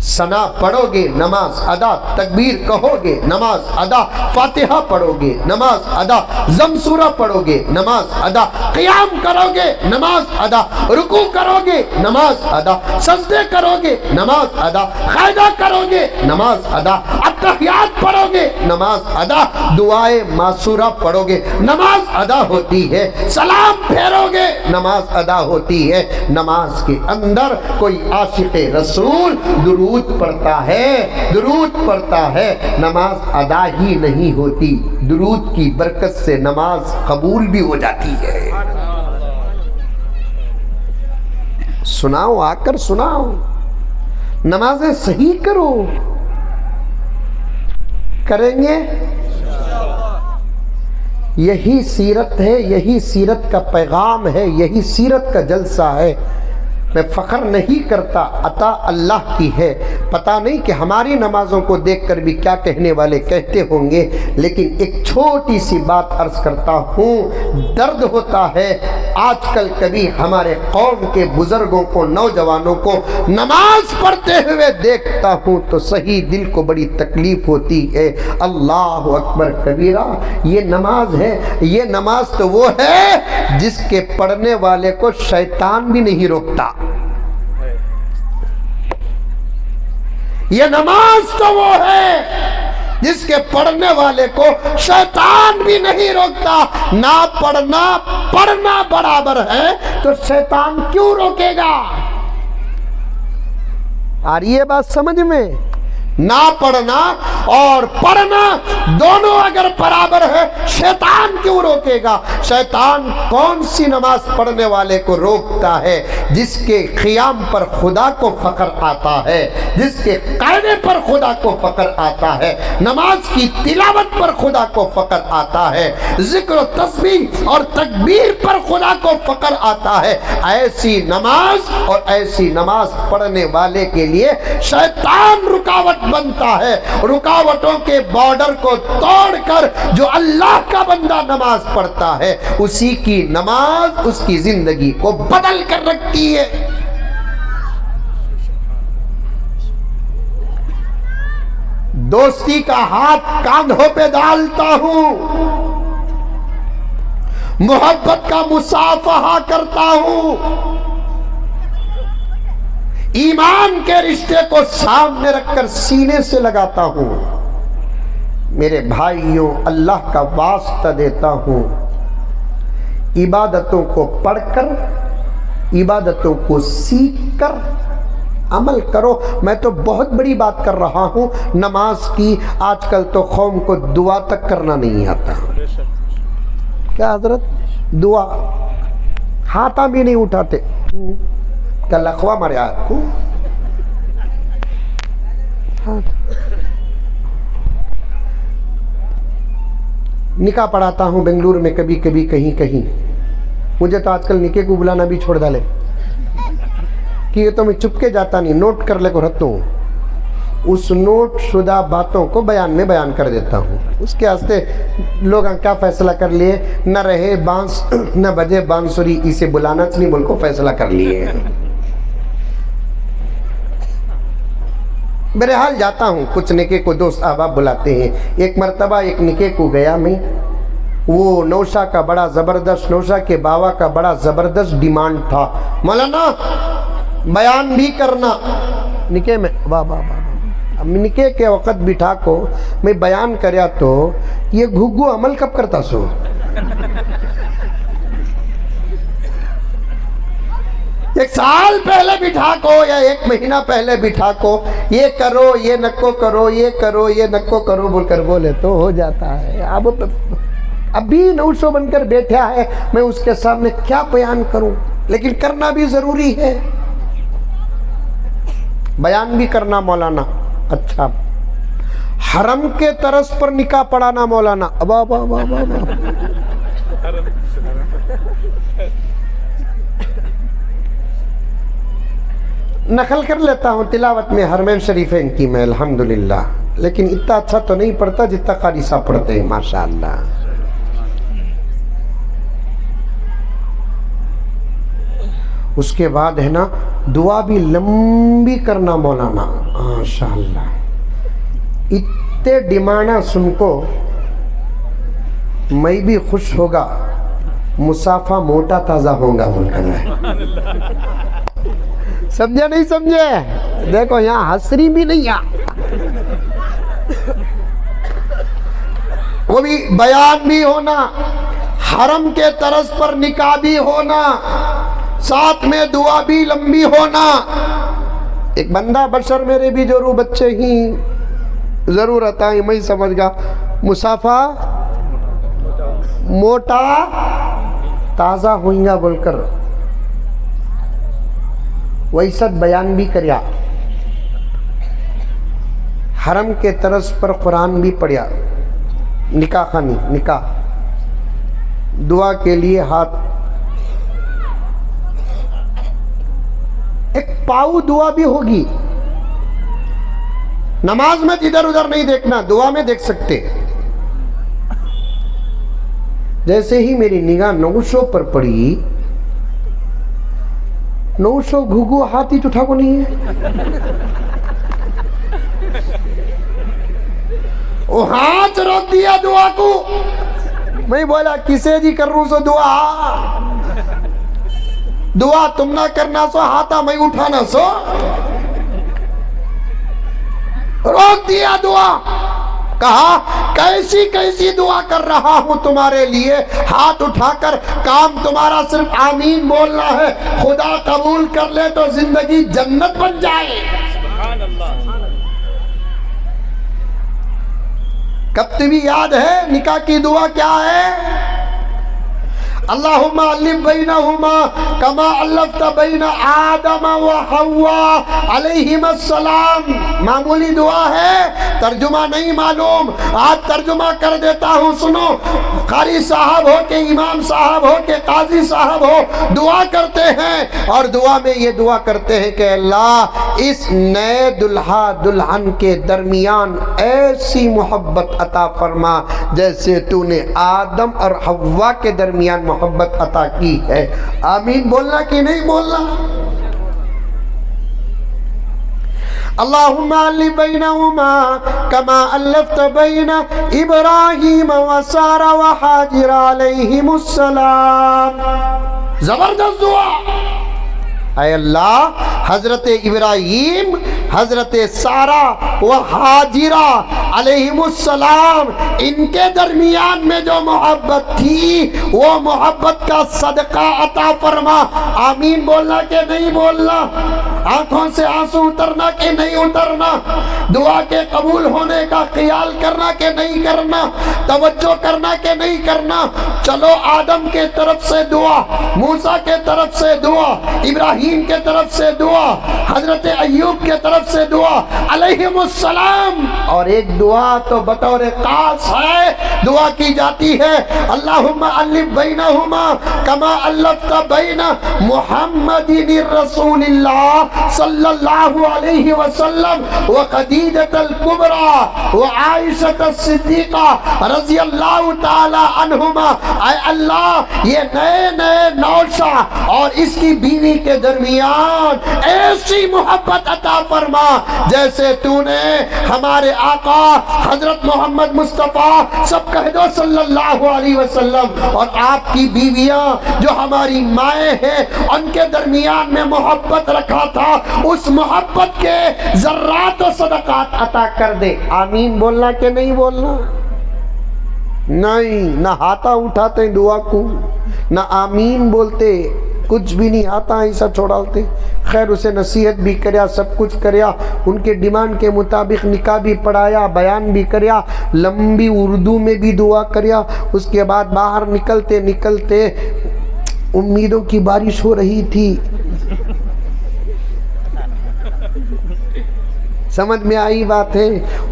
ثنا پڑھو گے نماز ادا, تکبیر کہو گے نماز ادا, فاتحہ پڑھو گے نماز ادا, ضم سورہ پڑھو گے نماز ادا, قیام کرو گے نماز ادا, رکوع کرو گے نماز ادا, سجدے کرو گے نماز ادا, قاعدہ کرو گے نماز ادا, اتحیات پڑھو گے نماز ادا, دعائے معصورہ پڑھو گے نماز ادا ہوتی ہے, سلام پھیرو گے نماز ادا ہوتی ہے. نماز کے اندر کوئی عاشق رسول درود پڑھتا ہے نماز ادا ہی نہیں ہوتی, درود کی برکت سے نماز قبول بھی ہو جاتی ہے. سناؤ, آ کر سناؤ, نمازیں صحیح کرو. کریں گے, یہی سیرت ہے, یہی سیرت کا پیغام ہے, یہی سیرت کا جلسہ ہے. میں فخر نہیں کرتا, عطا اللہ کی ہے. پتہ نہیں کہ ہماری نمازوں کو دیکھ کر بھی کیا کہنے والے کہتے ہوں گے, لیکن ایک چھوٹی سی بات عرض کرتا ہوں. درد ہوتا ہے آج کل کبھی ہمارے قوم کے بزرگوں کو, نوجوانوں کو نماز پڑھتے ہوئے دیکھتا ہوں تو صحیح دل کو بڑی تکلیف ہوتی ہے. اللہ اکبر کبیرہ, یہ نماز ہے, یہ نماز تو وہ ہے جس کے پڑھنے والے کو شیطان بھی نہیں روکتا. یہ نماز تو وہ ہے جس کے پڑھنے والے کو شیطان بھی نہیں روکتا. نہ پڑھنا برابر ہے تو شیطان کیوں روکے گا؟ آ رہی ہے بات سمجھ میں؟ نہ پڑھنا اور پڑھنا دونوں اگر برابر ہے, شیطان کیوں روکے گا؟ شیطان کون سی نماز پڑھنے والے کو روکتا ہے؟ جس کے قیام پر خدا کو فخر آتا ہے, جس کے قاعدے پر خدا کو فخر آتا ہے, نماز کی تلاوت پر خدا کو فخر آتا ہے, ذکر و تسبیح اور تکبیر پر خدا کو فخر آتا ہے. ایسی نماز اور ایسی نماز پڑھنے والے کے لیے شیطان رکاوٹ بنتا ہے. رکاوٹوں کے بارڈر کو توڑ کر جو اللہ کا بندہ نماز پڑھتا ہے, اسی کی نماز اس کی زندگی کو بدل کر رکھتی ہے. دوستی کا ہاتھ کاندھوں پہ ڈالتا ہوں, محبت کا مصافحہ کرتا ہوں, ایمان کے رشتے کو سامنے رکھ کر سینے سے لگاتا ہوں. میرے بھائیوں, اللہ کا واسطہ دیتا ہوں, عبادتوں کو پڑھ کر, عبادتوں کو سیکھ کر عمل کرو. میں تو بہت بڑی بات کر رہا ہوں نماز کی. آج کل تو قوم کو دعا تک کرنا نہیں آتا. کیا حضرت, دعا ہاتھ بھی نہیں اٹھاتے. کل لکھوا مارے آپ کو. نکاح پڑھاتا ہوں بنگلور میں کبھی کبھی کہیں. مجھے تو آج کل نکاح کو بلانا بھی چھوڑ ڈالے کہ یہ تو میں چپ کے جاتا نہیں, نوٹ کر لے کو رکھتا ہوں. اس نوٹ شدہ باتوں کو بیان میں بیان کر دیتا ہوں. اس کے واسطے لوگ کیا فیصلہ کر لیے, نہ رہے بانس نہ بجے بانسری, اسے بلانا چاہیے بول کو فیصلہ کر لیے. بہرحال جاتا ہوں, کچھ نکاح کو دوست احباب بلاتے ہیں. ایک مرتبہ ایک نکاح کو گیا میں, وہ نوشا کا بڑا زبردست, نوشا کے باوا کا بڑا زبردست ڈیمانڈ تھا, مولانا بیان بھی کرنا نکاح میں. واہ واہ واہ, نکے کے وقت بٹھا کو میں بیان کریا تو یہ گھگو عمل کب کرتا سو؟ ایک سال پہلے بٹھا کو یا ایک مہینہ پہلے بٹھا کو یہ کرو یہ نکو کرو یہ کرو یہ نکو کرو بول کر بولے تو ہو جاتا ہے. ابھی نوشو بن کر بیٹھا ہے, میں اس کے سامنے کیا بیان کروں, لیکن کرنا بھی ضروری ہے, بیان بھی کرنا مولانا. اچھا حرم کے طرز پر نکاح پڑھانا مولانا. ابا ابا ابا ابا نقل کر لیتا ہوں تلاوت میں حرمین شریفین کی میں الحمدللہ, لیکن اتنا اچھا تو نہیں پڑھتا جتنا قاری صاحب پڑھتے ہیں ماشاءاللہ. اس کے بعد ہے نا دعا بھی لمبی کرنا مولانا ماشاءاللہ. اتنے ڈیمانڈا سن کو میں بھی خوش ہوگا, مسافہ موٹا تازہ ہوگا بول کر ہے. سمجھے نہیں سمجھے؟ دیکھو یہاں حسری بھی نہیں وہ بھی بیان بھی ہونا, حرم کے طرز پر نکاح بھی ہونا, ساتھ میں دعا بھی لمبی ہونا. ایک بندہ بشر میرے بھی جو رو بچے ہی ضرورت آئی میں سمجھ گا مسافہ موٹا تازہ ہوئیں گا بول کر ویسا بیان بھی کریا. حرم کے طرز پر قرآن بھی پڑھیا. نکاح خانی نکاح دعا کے لیے ہاتھ ایک پاؤ دعا بھی ہوگی. نماز میں ادھر ادھر نہیں دیکھنا, دعا میں دیکھ سکتے. جیسے ہی میری نگاہ نوشوں پر پڑی, نوشو گھگو ہاتھی چٹھا کو نہیں ہے, وہ ہاتھ روک دیا دعا کو. میں بولا کسے جی کر رہوں سو دعا, دعا تم نہ کرنا سو ہاتھا میں اٹھانا سو, روک دیا دعا. کہا کیسی کیسی دعا کر رہا ہوں تمہارے لیے, ہاتھ اٹھا کر کام تمہارا صرف آمین بولنا ہے, خدا قبول کر لے تو زندگی جنت بن جائے. سبحان اللہ. کب تمہیں یاد ہے نکاح کی دعا کیا ہے؟ اللہم علم بینہما کما علفت بین آدم و حوا علیہم السلام. معمولی دعا ہے, ترجمہ نہیں معلوم, آج ترجمہ کر دیتا ہوں سنو. قاری صاحب ہو کہ امام صاحب ہو کہ قاضی صاحب ہو, دعا کرتے ہیں اور دعا میں یہ دعا کرتے ہیں کہ اللہ اس نئے دلہا دلہن کے درمیان ایسی محبت عطا فرما جیسے تو نے آدم اور حوا کے درمیان محبت عطا کی ہے. آمین بولنا کہ نہیں بولنا؟ اللہم علم بینہما کما علفت بین ابراہیم و سارہ و حاجر علیہم السلام. زبردست دعا. اے اللہ حضرت ابراہیم, حضرت سارہ و حاجرہ علیہم السلام, ان کے درمیان میں جو محبت تھی وہ محبت کا صدقہ عطا فرما. آمین بولنا کہ نہیں بولنا؟ آنکھوں سے آنسو اترنا کہ نہیں اترنا؟ دعا کے قبول ہونے کا خیال کرنا کہ نہیں کرنا؟ توجہ کرنا کہ نہیں کرنا؟ چلو آدم کے طرف سے دعا, موسیٰ کے طرف سے دعا, ابراہیم کے طرف سے دعا, حضرت ایوب کے طرف سے دعا علیہم السلام. اور ایک دعا تو بطور خاص ہے دعا کی جاتی ہے, اللہم علم بینہما کما علفت بین محمد رسول اللہ صلی اللہ علیہ وسلم و خدیجۃ الکبریٰ و عائشۃ الصدیقہ رضی اللہ تعالی عنہما. اے اللہ یہ نئے نئے نوشہ اور اس کی بیوی کے درمیان ایسی محبت عطا فرما فرما جیسے تو نے ہمارے آقا حضرت محمد مصطفیٰ سب کہہ دو صلی اللہ علیہ وسلم اور آپ کی بیویاں جو ہماری مائیں ہیں ان کے درمیان میں محبت رکھا تھا، اس محبت کے ذرات و صدقات عطا کر دے۔ آمین بولنا کہ نہیں بولنا؟ نہیں، نہ ہاتھا اٹھاتے دعا کو، نہ آمین بولتے، کچھ بھی نہیں آتا ایسا چھوڑاتے۔ خیر اسے نصیحت بھی کریا، سب کچھ کریا، ان کے ڈیمانڈ کے مطابق نکاح بھی پڑھایا، بیان بھی کریا، لمبی اردو میں بھی دعا کریا۔ اس کے بعد باہر نکلتے نکلتے امیدوں کی بارش ہو رہی تھی۔ سمجھ میں آئی بات ہے؟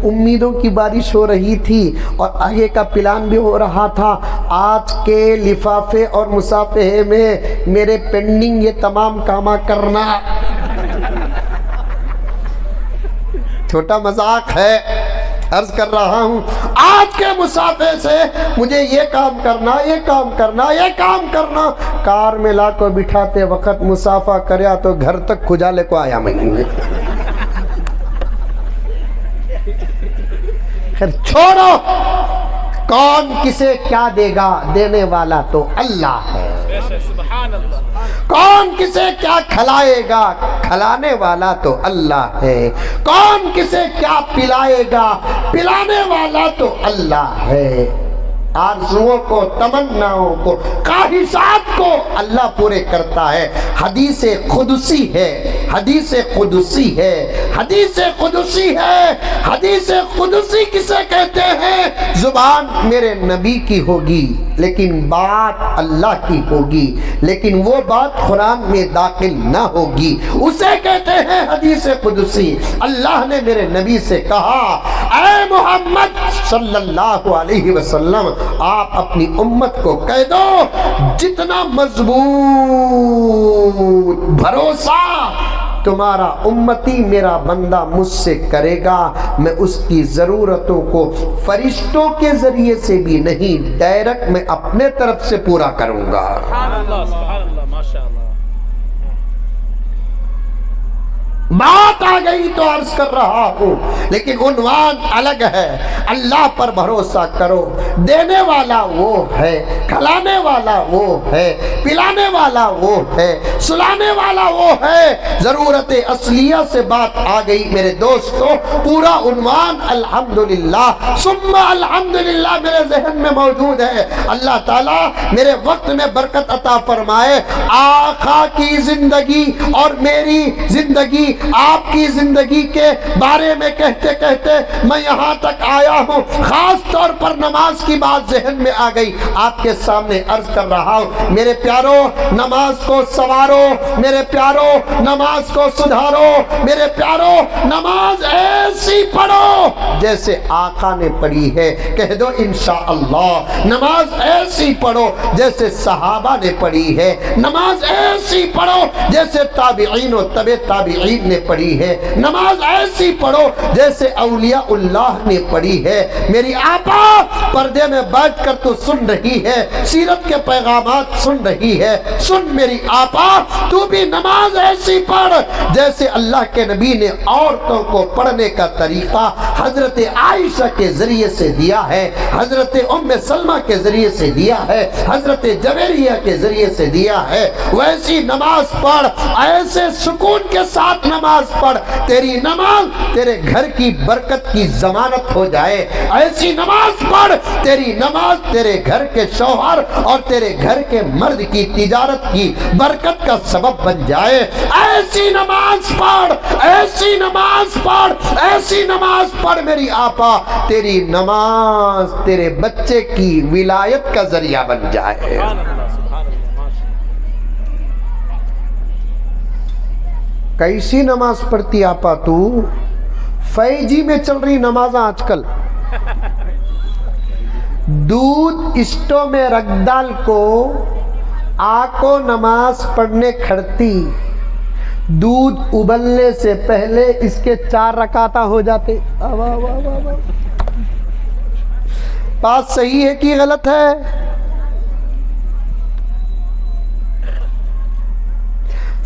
امیدوں کی بارش ہو رہی تھی اور آگے کا پلان بھی ہو رہا تھا۔ آج کے لفافے اور مصافحے میں میرے پینڈنگ یہ تمام کامہ کرنا، چھوٹا مذاق ہے، عرض کر رہا ہوں آج کے مصافحے سے مجھے یہ کام کرنا، یہ کام کرنا، یہ کام کرنا۔ کار میں لا کو بٹھاتے وقت مصافحہ کریا تو گھر تک کھجالے کو آیا میں۔ خیر چھوڑو، کون کسے کیا دے گا، دینے والا تو اللہ ہے۔ سبحان اللہ۔ کون کسے کیا کھلائے گا، کھلانے والا تو اللہ ہے۔ کون کسے کیا پلائے گا، پلانے والا تو اللہ ہے۔ آرزوؤں کو، تمناؤں کو، خواہشات کو اللہ پورے کرتا ہے۔ حدیث قدسی ہے، حدیث قدسی ہے، حدیث قدسی ہے۔ حدیث قدسی کسے کہتے ہیں؟ زبان میرے نبی کی ہوگی لیکن بات اللہ کی ہوگی، لیکن وہ بات قرآن میں داخل نہ ہوگی، اسے کہتے ہیں حدیث قدسی۔ اللہ نے میرے نبی سے کہا اے محمد صلی اللہ علیہ وسلم آپ اپنی امت کو کہہ دو جتنا مضبوط بھروسہ تمہارا امتی میرا بندہ مجھ سے کرے گا، میں اس کی ضرورتوں کو فرشتوں کے ذریعے سے بھی نہیں، ڈائریکٹ میں اپنے طرف سے پورا کروں گا۔ سبحان اللہ، ماشاءاللہ۔ بات آ گئی تو عرض کر رہا ہوں، لیکن عنوان الگ ہے۔ اللہ پر بھروسہ کرو، دینے والا وہ ہے، کھلانے والا وہ ہے، پلانے والا وہ ہے، سلانے والا وہ ہے۔ ضرورت اصلیہ سے بات آ گئی میرے دوستو، پورا عنوان الحمدللہ ثم الحمدللہ میرے ذہن میں موجود ہے۔ اللہ تعالیٰ میرے وقت میں برکت عطا فرمائے۔ آقا کی زندگی اور میری زندگی، آپ کی زندگی کے بارے میں کہتے کہتے میں یہاں تک آیا ہوں۔ خاص طور پر نماز کی بات ذہن میں آ گئی، آپ کے سامنے عرض کر رہا ہوں۔ میرے پیارو نماز کو سوارو، میرے پیارو نماز کو سدھارو، میرے پیارو نماز ایسی پڑھو جیسے آقا نے پڑھی ہے۔ کہہ دو انشاءاللہ نماز ایسی پڑھو جیسے صحابہ نے پڑھی ہے، نماز ایسی پڑھو جیسے تابعین و تبع تابعین نے پڑھی ہے، نماز ایسی پڑھو جیسے اولیاء اللہ نے پڑھی ہے۔ میری آپا پردے میں بیٹھ کر تو سن رہی ہے، سیرت کے پیغامات سن رہی ہے، سن میری آپا تو بھی نماز ایسی پڑھ جیسے اللہ کے نبی نے عورتوں کو پڑھنے کا طریقہ حضرت عائشہ کے ذریعے سے دیا ہے، حضرت ام سلمہ کے ذریعے سے دیا ہے، حضرت جویریہ کے ذریعے سے دیا ہے۔ ویسی نماز پڑھ، ایسے سکون کے ساتھ نماز پڑھ، تیری نماز تیرے گھر کی برکت کی ضمانت ہو جائے۔ ایسی نماز پڑھ تیری نماز تیرے گھر کے شوہر اور تیرے گھر کے مرد کی تجارت کی برکت کا سبب بن جائے۔ ایسی نماز پڑھ، ایسی نماز پڑھ، ایسی نماز پڑھ میری آپا، تیری نماز تیرے بچے کی ولایت کا ذریعہ بن جائے۔ سبحان اللہ، سبحان اللہ، ماشاءاللہ۔ کیسی نماز پڑھتی آپا تو؟ فیجی میں چل رہی نمازاں آج کل، دودھ اسٹو میں رکھ ڈال کو آکو نماز پڑھنے کھڑتی، دودھ ابلنے سے پہلے اس کے 4 رکعتاں ہو جاتے۔ بات صحیح ہے کہ غلط ہے؟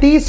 30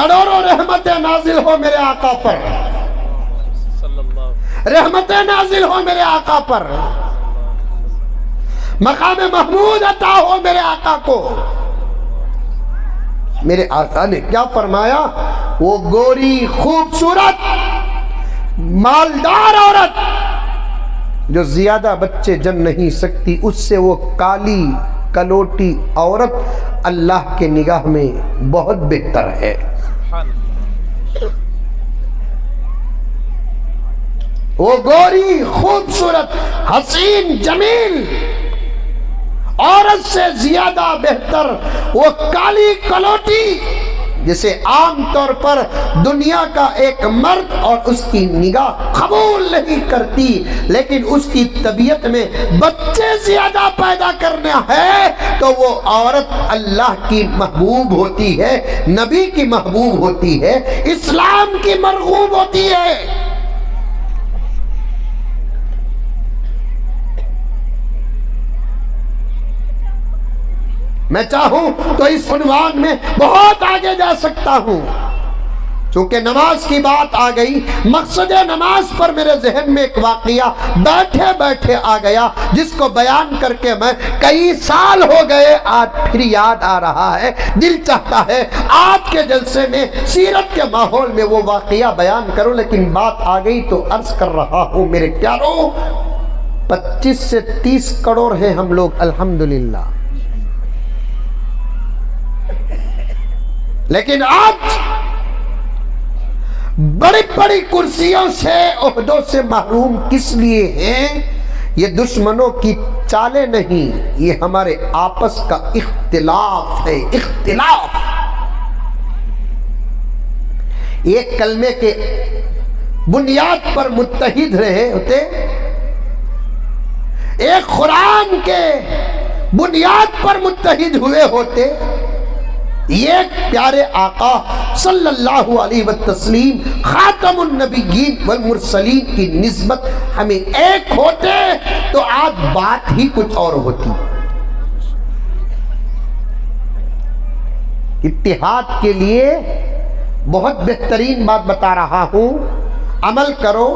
کروڑوں رحمتیں نازل ہو میرے آقا پر، رحمتیں نازل ہو میرے آقا پر، مقام محمود عطا ہو میرے آقا کو۔ میرے آقا نے کیا فرمایا؟ وہ گوری خوبصورت مالدار عورت جو زیادہ بچے جن نہیں سکتی، اس سے وہ کالی کلوٹی عورت اللہ کے نگاہ میں بہت بہتر ہے۔ وہ گوری خوبصورت حسین جمیل عورت سے زیادہ بہتر وہ کالی کلوٹی، جسے عام طور پر دنیا کا ایک مرد اور اس کی نگاہ قبول نہیں کرتی، لیکن اس کی طبیعت میں بچے زیادہ پیدا کرنا ہے تو وہ عورت اللہ کی محبوب ہوتی ہے، نبی کی محبوب ہوتی ہے، اسلام کی مرغوب ہوتی ہے۔ میں چاہوں تو اس عنوان میں بہت آگے جا سکتا ہوں، چونکہ نماز کی بات آ گئی، مقصد نماز پر میرے ذہن میں ایک واقعہ بیٹھے بیٹھے آ گیا، جس کو بیان کر کے میں کئی سال ہو گئے، آج پھر یاد آ رہا ہے، دل چاہتا ہے آج کے جلسے میں سیرت کے ماحول میں وہ واقعہ بیان کروں، لیکن بات آ گئی تو عرض کر رہا ہوں میرے پیاروں، 25 سے 30 کروڑ ہیں ہم لوگ الحمدللہ، لیکن آج بڑی بڑی کرسیوں سے عہدوں سے محروم کس لیے ہیں؟ یہ دشمنوں کی چالیں نہیں، یہ ہمارے آپس کا اختلاف ہے، اختلاف۔ ایک کلمے کے بنیاد پر متحد رہے ہوتے، ایک قرآن کے بنیاد پر متحد ہوئے ہوتے، ایک پیارے آقا صلی اللہ علیہ وسلم خاتم النبیین والمرسلین کی نسبت ہمیں ایک ہوتے تو آج بات ہی کچھ اور ہوتی۔ اتحاد کے لیے بہت بہترین بات بتا رہا ہوں، عمل کرو۔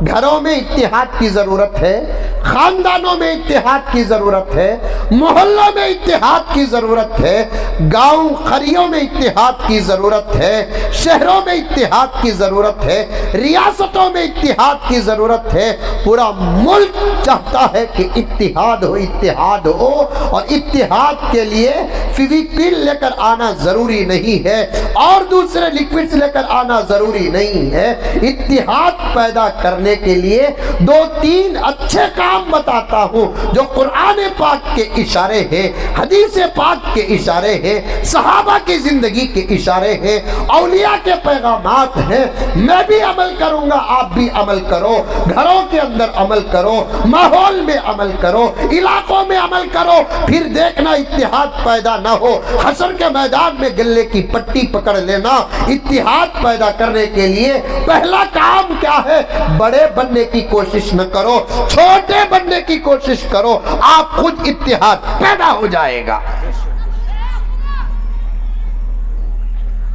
گھروں میں اتحاد کی ضرورت ہے، خاندانوں میں اتحاد کی ضرورت ہے، محلوں میں اتحاد کی ضرورت ہے، گاؤں خریوں میں اتحاد کی ضرورت ہے، شہروں میں اتحاد کی ضرورت ہے، ریاستوں میں اتحاد کی ضرورت ہے۔ پورا ملک چاہتا ہے کہ اتحاد ہو، اتحاد ہو، اور اتحاد کے لیے فیویکول لے کر آنا ضروری نہیں ہے اور دوسرے لیکوڈز لے کر آنا ضروری نہیں ہے۔ اتحاد پیدا کرنے کے لیے 2-3 اچھے کام بتاتا ہوں جو قرآن پاک کے اشارے ہیں، حدیث پاک کے اشارے ہیں، صحابہ کی زندگی کے اشارے ہیں، اولیاء کے پیغامات ہیں۔ میں بھی عمل کروں گا، آپ بھی عمل کرو، گھروں کے اندر عمل کرو، ماحول میں عمل کرو، علاقوں میں عمل کرو، پھر دیکھنا اتحاد پیدا نہ ہو، حشر کے میدان میں گلے کی پٹی پکڑ لینا۔ اتحاد پیدا کرنے کے لیے پہلا کام کیا ہے؟ بڑے بننے کی کوشش نہ کرو، چھوٹے بننے کی کوشش کرو، آپ خود اتحاد پیدا ہو جائے گا۔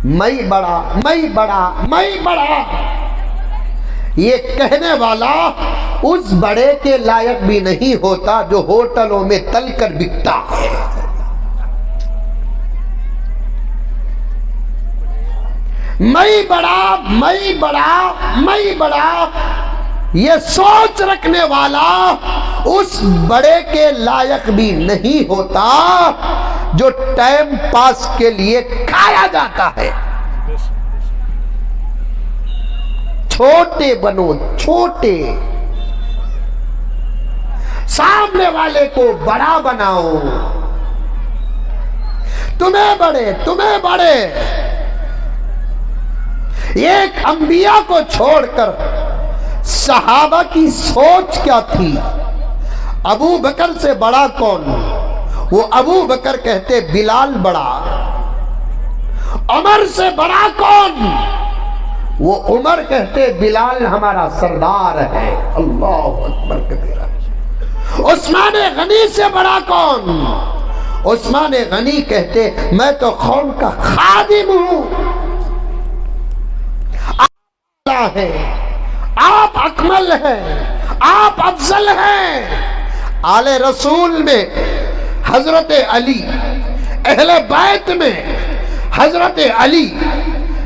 میں بڑا، میں بڑا، میں بڑا، یہ کہنے والا اس بڑے کے لائق بھی نہیں ہوتا جو ہوٹلوں میں تل کر بکتا ہے۔ میں بڑا، میں بڑا، میں بڑا، یہ سوچ رکھنے والا اس بڑے کے لائق بھی نہیں ہوتا جو ٹائم پاس کے لیے کھایا جاتا ہے۔ چھوٹے بنو، چھوٹے، سامنے والے کو بڑا بناؤ، تمہیں بڑے، تمہیں بڑے۔ ایک انبیاء کو چھوڑ کر صحابہ کی سوچ کیا تھی؟ ابو بکر سے بڑا کون؟ وہ ابو بکر کہتے بلال بڑا۔ عمر سے بڑا کون؟ وہ عمر کہتے بلال ہمارا سردار ہے۔ اللہ اکبر کبیرہ۔ عثمان غنی سے بڑا کون؟ عثمان غنی کہتے میں تو قوم کا خادم ہوں۔ اعلیٰ ہیں، آپ اکمل ہیں، آپ افضل ہیں۔ آل رسول میں حضرت علی، اہل بیت میں حضرت علی،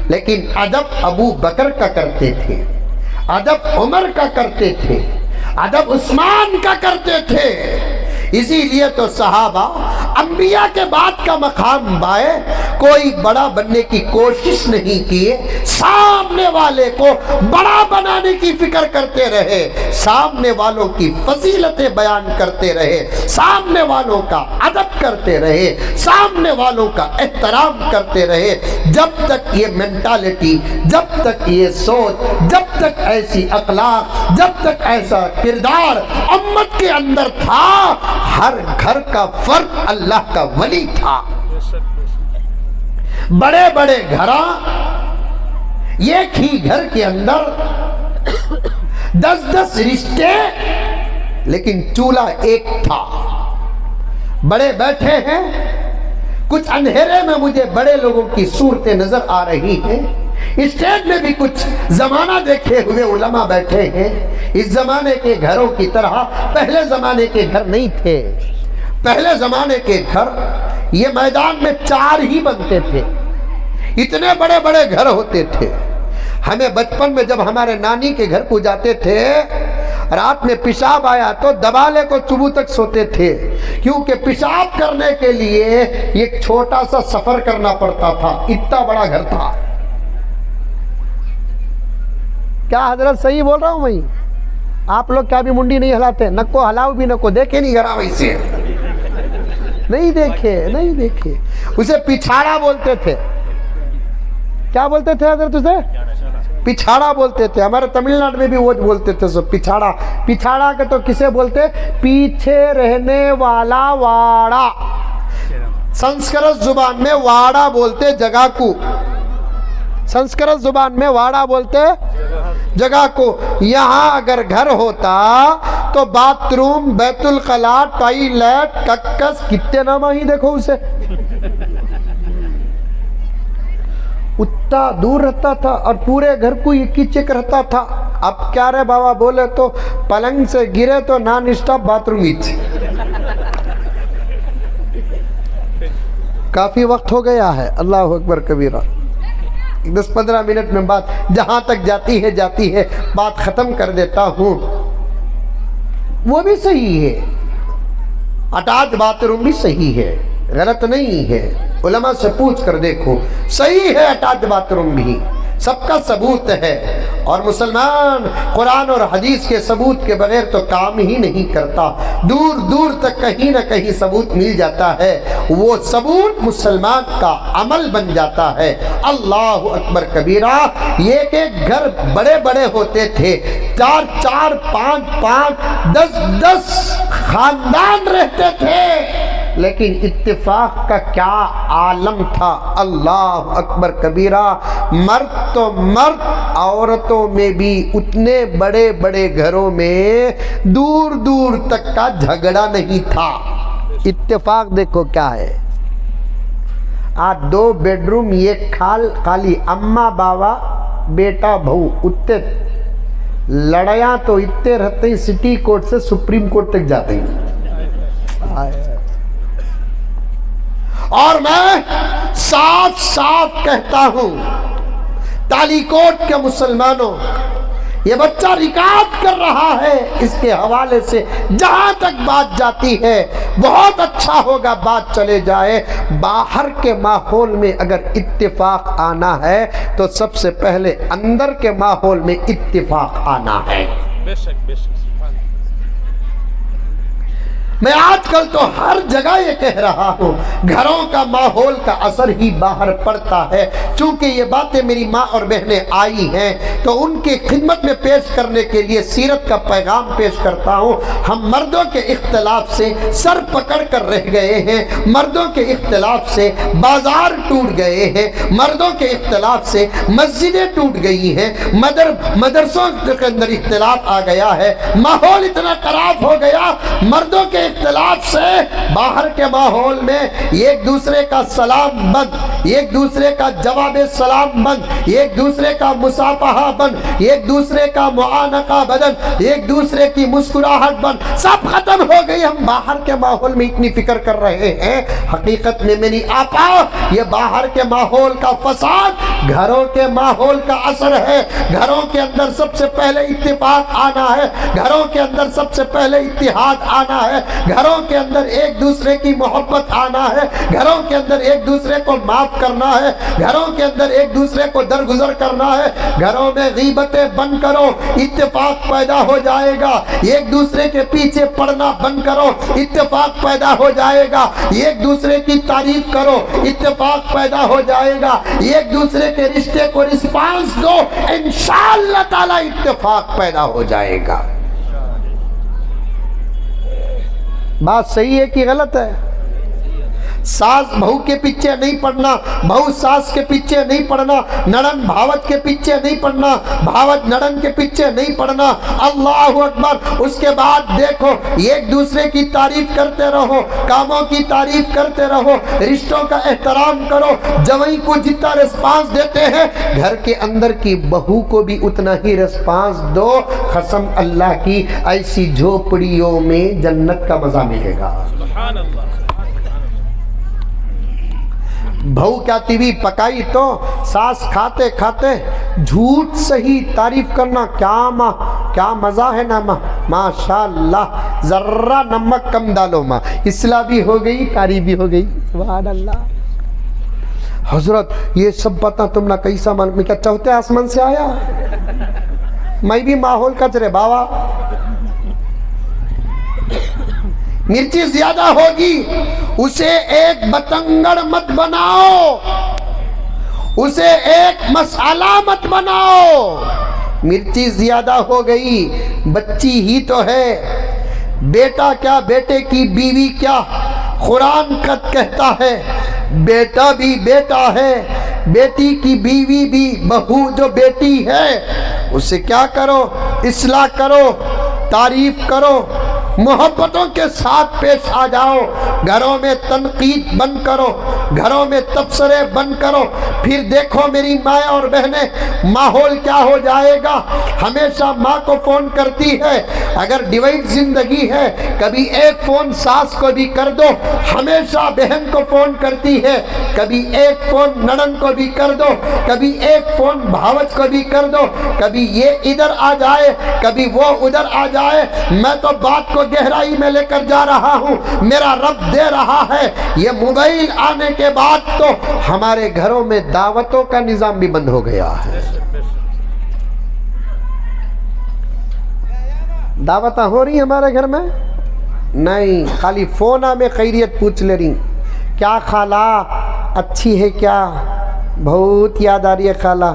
لیکن ادب ابو بکر کا کرتے تھے، ادب عمر کا کرتے تھے، ادب عثمان کا کرتے تھے۔ اسی لیے تو صحابہ انبیاء کے بعد کا مقام پائے، کوئی بڑا بننے کی کوشش نہیں کیے، سامنے والے کو بڑا بنانے کی فکر کرتے رہے، سامنے والوں کی فضیلتیں بیان کرتے رہے، سامنے والوں کا ادب کرتے رہے، سامنے والوں کا احترام کرتے رہے۔ جب تک یہ مینٹالٹی، جب تک یہ سوچ، جب تک ایسی اخلاق، جب تک ایسا کردار امت کے اندر تھا، ہر گھر کا فرد اللہ کا ولی تھا۔ بڑے بڑے گھراں، ایک ہی گھر کے اندر 10 رشتے، لیکن چولہا ایک تھا۔ بڑے بیٹھے ہیں، کچھ اندھیرے میں مجھے بڑے لوگوں کی صورتیں نظر آ رہی ہیں، اسٹیج میں بھی کچھ زمانہ دیکھے ہوئے علماء بیٹھے ہیں۔ اس زمانے کے گھروں کی طرح پہلے زمانے کے گھر نہیں تھے۔ پہلے زمانے کے گھر یہ میدان میں 4 ہی بنتے تھے، اتنے بڑے بڑے گھر ہوتے تھے۔ ہمیں بچپن میں جب ہمارے نانی کے گھر کو جاتے تھے، رات میں پیشاب آیا تو دبالے کو صبح تک سوتے تھے، کیونکہ پیشاب کرنے کے لیے ایک چھوٹا سا سفر کرنا پڑتا تھا، اتنا بڑا گھر تھا۔ کیا حضرت صحیح بول رہا ہوں میں؟ آپ لوگ کیا بھی منڈی نہیں ہلاتے؟ نکو ہلاؤ بھی نکو، دیکھے نہیں گھرا ویسے، نہیں دیکھے۔ اسے پچھاڑا بولتے تھے۔ کیا بولتے تھے حضرت اسے؟ پچھاڑا بولتے تھے۔ ہمارے تمل ناڈو میں بھی وہ بولتے تھے سو پچھاڑا۔ پچھاڑا کے تو کسے بولتے؟ پیچھے رہنے والا واڑا۔ سنسکرت زبان میں واڑا بولتے جگہ کو، سنسکرت زبان میں واڑا بولتے جگہ کو۔ یہاں اگر گھر ہوتا تو باتھ روم، بیت الخلا، ٹوائلٹ، ککس، کتنے نام ہی دیکھو اسے، اتنا دور رہتا تھا اور پورے گھر کو ایک ہی چیک رہتا تھا۔ اب کیا رے بابا بولے تو پلنگ سے گرے تو نان اسٹاپ باتھ روم ہی تھی۔ کافی وقت ہو گیا ہے، اللہ اکبر کبیرہ۔ 10-15 منٹ میں بات جہاں تک جاتی ہے بات ختم کر دیتا ہوں۔ وہ بھی صحیح ہے، اٹیچ باتھ روم بھی صحیح ہے، غلط نہیں ہے۔ علماء سے پوچھ کر دیکھو، صحیح ہے اٹیچ باتھ روم بھی، سب کا ثبوت ہے۔ اور مسلمان قرآن اور حدیث کے ثبوت کے بغیر تو کام ہی نہیں کرتا، دور دور تک کہیں نہ کہیں ثبوت مل جاتا ہے، وہ ثبوت مسلمان کا عمل بن جاتا ہے۔ اللہ اکبر کبیرہ۔ ایک ایک گھر بڑے بڑے ہوتے تھے، 4-4، 5-5، 10-10 خاندان رہتے تھے، لیکن اتفاق کا کیا عالم تھا، اللہ اکبر کبیرہ۔ مرد تو مرد، عورتوں میں بھی اتنے بڑے بڑے گھروں میں دور دور تک کا جھگڑا نہیں تھا۔ اتفاق دیکھو کیا ہے، آج 2 بیڈروم، ایک خالی، اماں باوا، بیٹا بہو، اتنے لڑیاں تو اتنے رہتے ہیں، سٹی کورٹ سے سپریم کورٹ تک جاتے ہیں۔ اور میں صاف صاف کہتا ہوں، تالی کوٹ کے مسلمانوں، یہ بچہ ریکارڈ کر رہا ہے، اس کے حوالے سے جہاں تک بات جاتی ہے بہت اچھا ہوگا بات چلے جائے۔ باہر کے ماحول میں اگر اتفاق آنا ہے تو سب سے پہلے اندر کے ماحول میں اتفاق آنا ہے۔ بے شک بے شک۔ میں آج کل تو ہر جگہ یہ کہہ رہا ہوں، گھروں کا ماحول کا اثر ہی باہر پڑتا ہے۔ چونکہ یہ باتیں میری ماں اور بہنیں آئی ہیں تو ان کی خدمت میں پیش کرنے کے لیے سیرت کا پیغام پیش کرتا ہوں۔ ہم مردوں کے اختلاف سے سر پکڑ کر رہ گئے ہیں، مردوں کے اختلاف سے بازار ٹوٹ گئے ہیں، مردوں کے اختلاف سے مسجدیں ٹوٹ گئی ہیں، مدرسوں کے اندر اختلاف آ گیا ہے، ماحول اتنا خراب ہو گیا، مردوں کے اختلاف سے باہر کے ماحول میں ایک دوسرے کا سلام بند، ایک دوسرے کا جواب سلام بند، ایک دوسرے کا مصافحہ بند، ایک دوسرے کا معانقہ بدن، ایک دوسرے کی مسکراہٹ بند، سب ختم ہو گئی۔ ہم باہر کے ماحول میں اتنی فکر کر رہے ہیں، حقیقت میں میری آقا یہ باہر کے ماحول کا فساد گھروں کے ماحول کا اثر ہے۔ گھروں کے اندر سب سے پہلے اتفاق آنا ہے، گھروں کے اندر سب سے پہلے اتحاد آنا ہے، گھروں کے اندر ایک دوسرے کی محبت آنا ہے، گھروں کے اندر ایک دوسرے کو معاف کرنا ہے، گھروں کے اندر ایک دوسرے کو درگزر کرنا ہے۔ گھروں میں غیبتیں بند کرو، اتفاق پیدا ہو جائے گا۔ ایک دوسرے کے پیچھے پڑنا بند کرو، اتفاق پیدا ہو جائے گا۔ ایک دوسرے کی تعریف کرو، اتفاق پیدا ہو جائے گا۔ ایک دوسرے کے رشتے کو رسپانس دو، انشاءاللہ تعالی اتفاق پیدا ہو جائے گا۔ بات صحیح ہے کہ غلط ہے؟ ساس بہو کے پیچھے نہیں پڑنا، بہو ساس کے پیچھے نہیں پڑنا، نڑن بھاوت کے پیچھے نہیں پڑنا، بھاوت نڑن کے پیچھے نہیں پڑنا۔ اللہ اکبر۔ اس کے بعد دیکھو، ایک دوسرے کی تعریف کرتے رہو، کاموں کی تعریف کرتے رہو، رشتوں کا احترام کرو۔ جوئی کو جتنا ریسپانس دیتے ہیں، گھر کے اندر کی بہو کو بھی اتنا ہی ریسپانس دو۔ قسم اللہ کی، ایسی جھوپڑیوں میں جنت کا مزہ ملے گا۔ سبحان اللہ۔ بہو کیا ٹی وی پکائی تو ساس کھاتے کھاتے جھوٹ صحیح تعریف کرنا، کیا مزہ ہے نا ماں، ماشاءاللہ، ذرہ نمک کم ڈالو ماں، اصلاح بھی ہو گئی، تعریف بھی ہو گئی۔ سبحان اللہ۔ حضرت یہ سب بتا تم نہ کیسا من میں کیا چوتھے آسمان سے آیا؟ میں بھی ماحول کا چرے بابا، مرچی زیادہ ہوگی اسے ایک بتنگڑ مت بناؤ، اسے ایک مسالہ مت بناؤ۔ مرچی زیادہ ہو گئی، بچی ہی تو ہے، بیٹا کیا بیٹے کی بیوی کیا، قرآن قد کہتا ہے بیٹا بھی بیٹا ہے، بیٹی کی بیوی بھی، بہو جو بیٹی ہے اسے کیا کرو، اصلاح کرو، تعریف کرو، محبتوں کے ساتھ پیش آ جاؤ۔ گھروں میں تنقید بند کرو، گھروں میں تبصرے بند کرو۔ پھر دیکھو میری ماں اور بہنیں، ماحول کیا ہو جائے گا۔ ہمیشہ ماں کو فون کرتی ہے، اگر ڈیوائڈ زندگی ہے کبھی ایک فون ساس کو بھی کر دو، ہمیشہ بہن کو فون کرتی ہے، کبھی ایک فون نڑن کو بھی کر دو، کبھی ایک فون بھاوت کو بھی کر دو، کبھی یہ ادھر آ جائے کبھی وہ ادھر آ جائے۔ میں تو بات کو گہرائی میں لے کر جا رہا ہوں، میرا رب دے رہا ہے۔ یہ موبائل آنے کے بعد تو ہمارے گھروں میں دعوتوں کا نظام بھی بند ہو گیا ہے۔ دعوتیں ہو رہی ہمارے گھر میں نہیں، خالی فونہ میں خیریت پوچھ لے رہی، کیا خالہ اچھی ہے کیا، بہت یاد آ رہی ہے خالہ،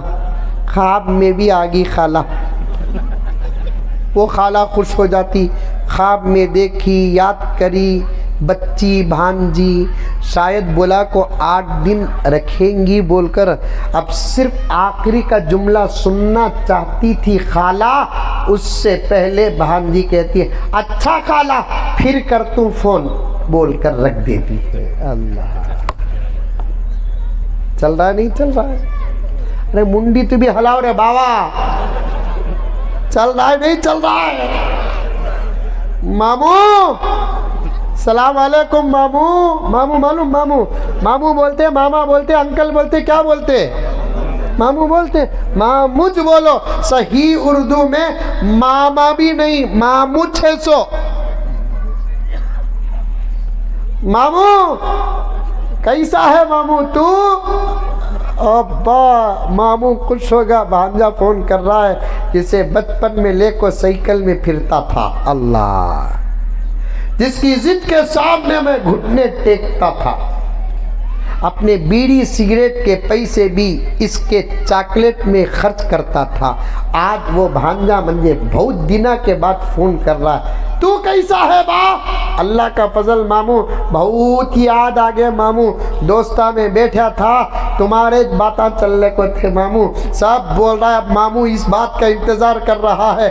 خواب میں بھی آگی خالہ۔ وہ خالہ خوش ہو جاتی، خواب میں دیکھی، یاد کری، بچی بھانجی، شاید بولا کو 8 دن رکھیں گی بول کر اب صرف آخری کا جملہ سننا چاہتی تھی خالہ، اس سے پہلے بھانجی کہتی ہے اچھا خالہ پھر کر توں فون بول کر رکھ دیتی ہے۔ اللہ، چل رہا ہے نہیں چل رہا ہے؟ ارے منڈی تو بھی ہلاؤ رے بابا، چل رہا ہے نہیں چل رہا ہے؟ مامو سلام علیکم، مامو مامو معلوم، مامو بولتے، ماما بولتے، انکل بولتے، کیا بولتے؟ مامو بولتے۔ ماموج بولو، صحیح اردو میں ماما بھی نہیں، مامو 600۔ مامو کیسا ہے مامو تو؟ ابا مامو خوش ہوگا، بھانجا فون کر رہا ہے جسے بچپن میں لے کو سائیکل میں پھرتا تھا، اللہ، جس کی ضد کے سامنے میں گھٹنے ٹیکتا تھا، اپنے بیڑی سگریٹ کے پیسے بھی اس کے چاکلیٹ میں خرچ کرتا تھا۔ آج وہ بھانجا مجھے بہت دنوں کے بعد فون کر رہا ہے، تو کیسا ہے با؟ اللہ کا فضل مامو، بہت یاد آگے مامو، دوستہ میں بیٹھا تھا، تمہارے باتاں چلنے کو تھے مامو، سب بول رہا ہے اب مامو اس بات کا انتظار کر رہا ہے،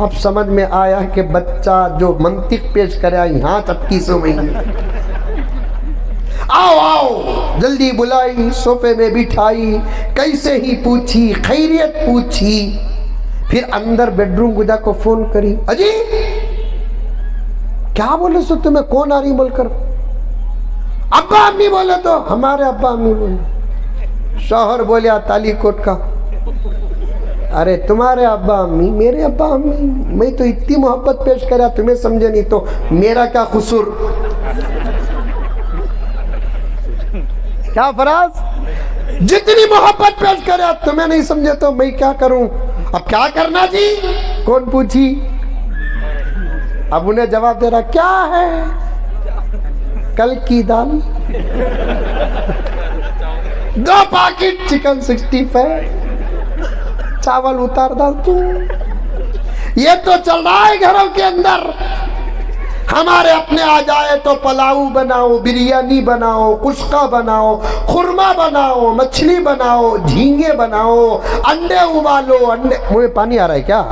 اب سمجھ میں آیا کہ بچہ جو منطق پیش کرے یہاں تک کی سمجھ آؤ آؤ جلدی بلائی، صوفے میں بٹھائی، کیسے ہی پوچھی، خیریت پوچھی، پھر اندر بیڈروم گجا کو فون کری، اجی کیا بولے سو تمہیں کون آ رہی بول کر؟ ابا امی بولے تو ہمارے ابا امی بولے۔ شوہر بولیا تالی کوٹ کا، ارے تمہارے ابا امی میرے ابا امی، میں تو اتنی محبت پیش کریا تمہیں سمجھے نہیں تو میرا کیا قصور؟ کیا فراز؟ جتنی محبت پیش کریا تمہیں نہیں سمجھے تو میں کیا کروں؟ اب کیا کرنا جی؟ کون پوچھی؟ اب انہیں جواب دے رہا کیا ہے؟ کل کی دال، 2 پیکٹ چکن 65، چاول اتار ڈال تو یہ تو چل رہا ہے گھروں کے اندر۔ ہمارے اپنے آ جائے تو پلاؤ بناؤ، بریانی بناؤ، کشکا بناؤ، خورما بناؤ، مچھلی بناؤ، جھینگے بناؤ، انڈے ابالو، انڈے، مجھے پانی آ رہا ہے کیا؟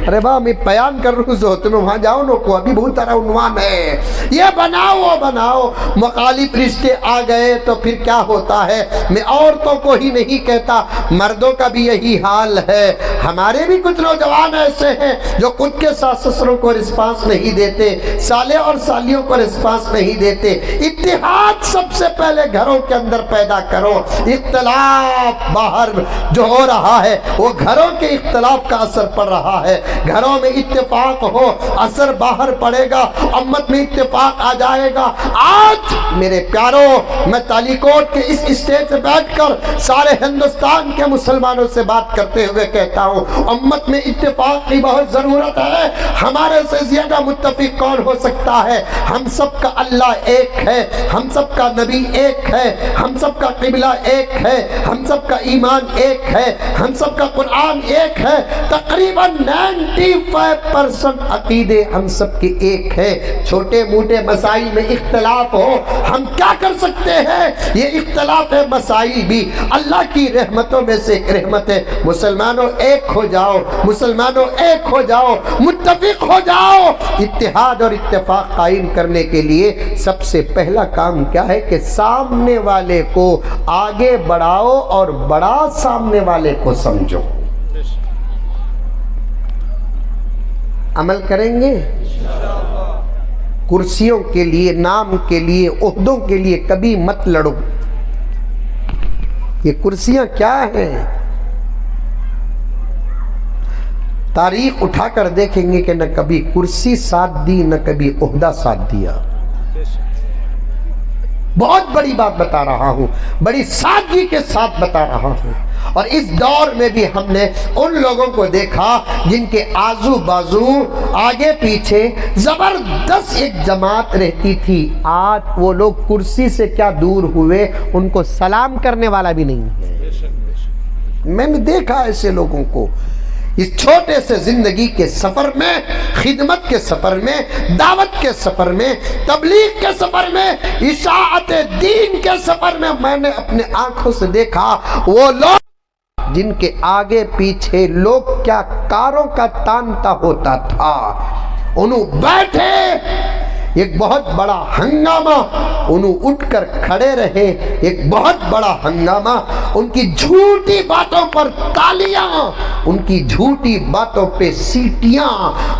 ارے باں میں بیان کر رہا ہوں، تمہیں وہاں جاؤ نو کو، ابھی بہت سارا عنوان ہے، یہ بناؤ وہ بناؤ۔ مخالف رشتے آ گئے تو پھر کیا ہوتا ہے؟ میں عورتوں کو ہی نہیں کہتا، مردوں کا بھی یہی حال ہے۔ ہمارے بھی کچھ نوجوان ایسے ہیں جو خود کے ساس سسروں کو رسپانس نہیں دیتے، سالے اور سالیوں کو رسپانس نہیں دیتے۔ اتحاد سب سے پہلے گھروں کے اندر پیدا کرو۔ اختلاف باہر جو ہو رہا ہے وہ گھروں کے اختلاف کا اثر پڑ رہا ہے۔ گھروں میں اتفاق ہو، اثر باہر پڑے گا، امت میں اتفاق آ جائے گا۔ آج میرے پیاروں، میں تالی کوٹ کے اس اسٹیج سے بیٹھ کر سارے ہندوستان کے مسلمانوں سے بات کرتے ہوئے کہتا ہوں، امت میں اتفاق کی بہت ضرورت ہے۔ ہمارے سے زیادہ متفق کون ہو سکتا ہے؟ ہم سب کا اللہ ایک ہے، ہم سب کا نبی ایک ہے، ہم سب کا قبلہ ایک ہے، ہم سب کا ایمان ایک ہے، ہم سب کا قرآن ایک ہے، تقریباً 95% عقیدے ہم سب کے ایک ہے۔ چھوٹے موٹے مسائل میں اختلاف ہو، ہم کیا کر سکتے ہیں؟ یہ اختلاف ہے مسائل بھی اللہ کی رحمتوں میں سے ایک رحمت ہے۔ مسلمانوں ایک ہو جاؤ، مسلمانوں ایک ہو جاؤ، متفق ہو جاؤ۔ اتحاد اور اتفاق قائم کرنے کے لیے سب سے پہلا کام کیا ہے کہ سامنے والے کو آگے بڑھاؤ اور بڑا سامنے والے کو سمجھو۔ عمل کریں گے؟ کرسیوں کے لیے، نام کے لیے، عہدوں کے لیے کبھی مت لڑو۔ یہ کرسیاں کیا ہیں؟ تاریخ اٹھا کر دیکھیں گے کہ نہ کبھی کرسی ساتھ دی، نہ کبھی عہدہ ساتھ دیا۔ بہت بڑی بات بتا رہا ہوں، بڑی سادگی کے ساتھ بتا رہا ہوں۔ اور اس دور میں بھی ہم نے ان لوگوں کو دیکھا جن کے آزو بازو، آگے پیچھے زبردست ایک جماعت رہتی تھی۔ آج وہ لوگ کرسی سے کیا دور ہوئے، ان کو سلام کرنے والا بھی نہیں ہے۔ میں نے دیکھا ایسے لوگوں کو اس چھوٹے سے زندگی کے سفر میں، خدمت کے سفر میں، دعوت کے سفر میں، تبلیغ کے سفر میں، اشاعت دین کے سفر میں نے اپنے آنکھوں سے دیکھا وہ لوگ جن کے آگے پیچھے لوگ کیا کاروں کا تانتا ہوتا تھا، انہوں بیٹھے، ایک بہت بڑا ہنگامہ، انہوں اٹھ کر کھڑے رہے، ایک بہت بڑا ہنگامہ، ان کی جھوٹی باتوں پر تالیاں، ان کی جھوٹی باتوں پہ سیٹیاں،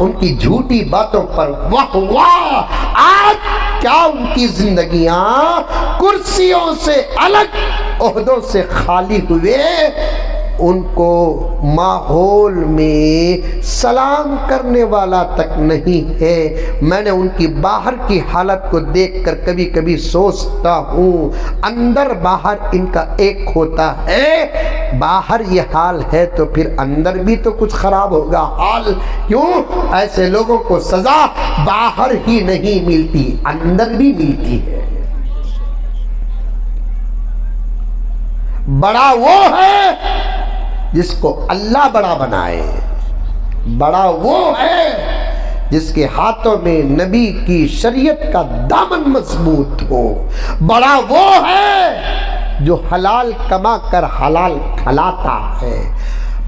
ان کی جھوٹی باتوں پر واہ واہ۔ آج کیا ان کی زندگیاں کرسیوں سے الگ، عہدوں سے خالی ہوئے، ان کو ماحول میں سلام کرنے والا تک نہیں ہے۔ میں نے ان کی باہر کی حالت کو دیکھ کر کبھی کبھی سوچتا ہوں، اندر باہر ان کا ایک ہوتا ہے، باہر یہ حال ہے تو پھر اندر بھی تو کچھ خراب ہوگا حال۔ کیوں؟ ایسے لوگوں کو سزا باہر ہی نہیں ملتی، اندر بھی ملتی ہے۔ بڑا وہ ہے جس کو اللہ بڑا بنائے، بڑا وہ ہے جس کے ہاتھوں میں نبی کی شریعت کا دامن مضبوط ہو، بڑا وہ ہے جو حلال کما کر حلال کھلاتا ہے،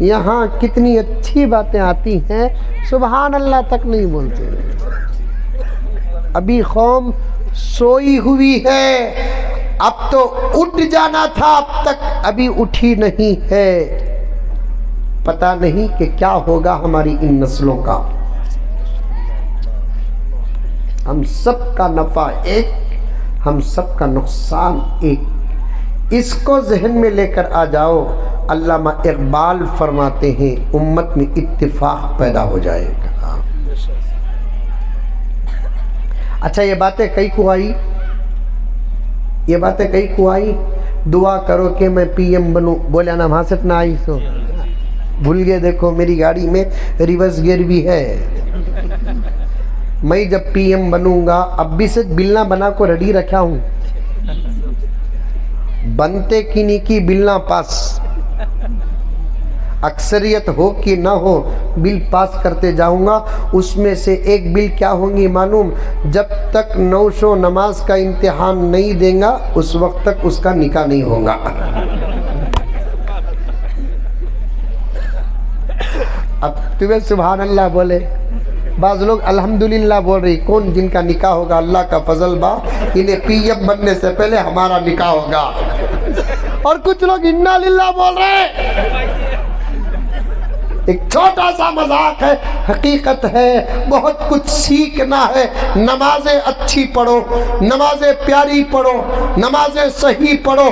یہاں کتنی اچھی باتیں آتی ہیں، سبحان اللہ تک نہیں بولتے۔ ابھی قوم سوئی ہوئی ہے، اب تو اٹھ جانا تھا، اب تک ابھی اٹھی نہیں ہے۔ پتہ نہیں کہ کیا ہوگا ہماری ان نسلوں کا۔ ہم سب کا نفع ایک، ہم سب کا نقصان ایک، اس کو ذہن میں لے کر آ جاؤ۔ علامہ اقبال فرماتے ہیں امت میں اتفاق پیدا ہو جائے گا۔ اچھا یہ باتیں کئی کو آئی، یہ باتیں کئی کو آئی، دعا کرو کہ میں پی ایم بنوں، بولے نا وہاں سے نہ آئی سو بھول گئے۔ دیکھو میری گاڑی میں ریورس گیئر بھی ہے، میں جب پی ایم بنوں گا، اب بھی سے بلنا بنا کو ریڈی رکھا ہوں، بنتے کی نہیں کی بلنا پاس، اکثریت ہو کہ نہ ہو بل پاس کرتے جاؤں گا۔ اس میں سے ایک بل کیا ہوں گی معلوم؟ جب تک 900 نماز کا امتحان نہیں دیں گا اس وقت تک اس کا نکاح نہیں ہوگا۔ اب تمہیں سبحان اللہ بولے، بعض لوگ الحمدللہ بول رہی، کون جن کا نکاح ہوگا اللہ کا فضل با، انہیں پی ایم بننے سے پہلے ہمارا نکاح ہوگا۔ اور کچھ لوگ انا للہ بول رہے۔ ایک چھوٹا سا مذاق ہے، حقیقت ہے، بہت کچھ سیکھنا ہے۔ نمازیں اچھی پڑھو، نمازیں پیاری پڑھو، نمازیں صحیح پڑھو۔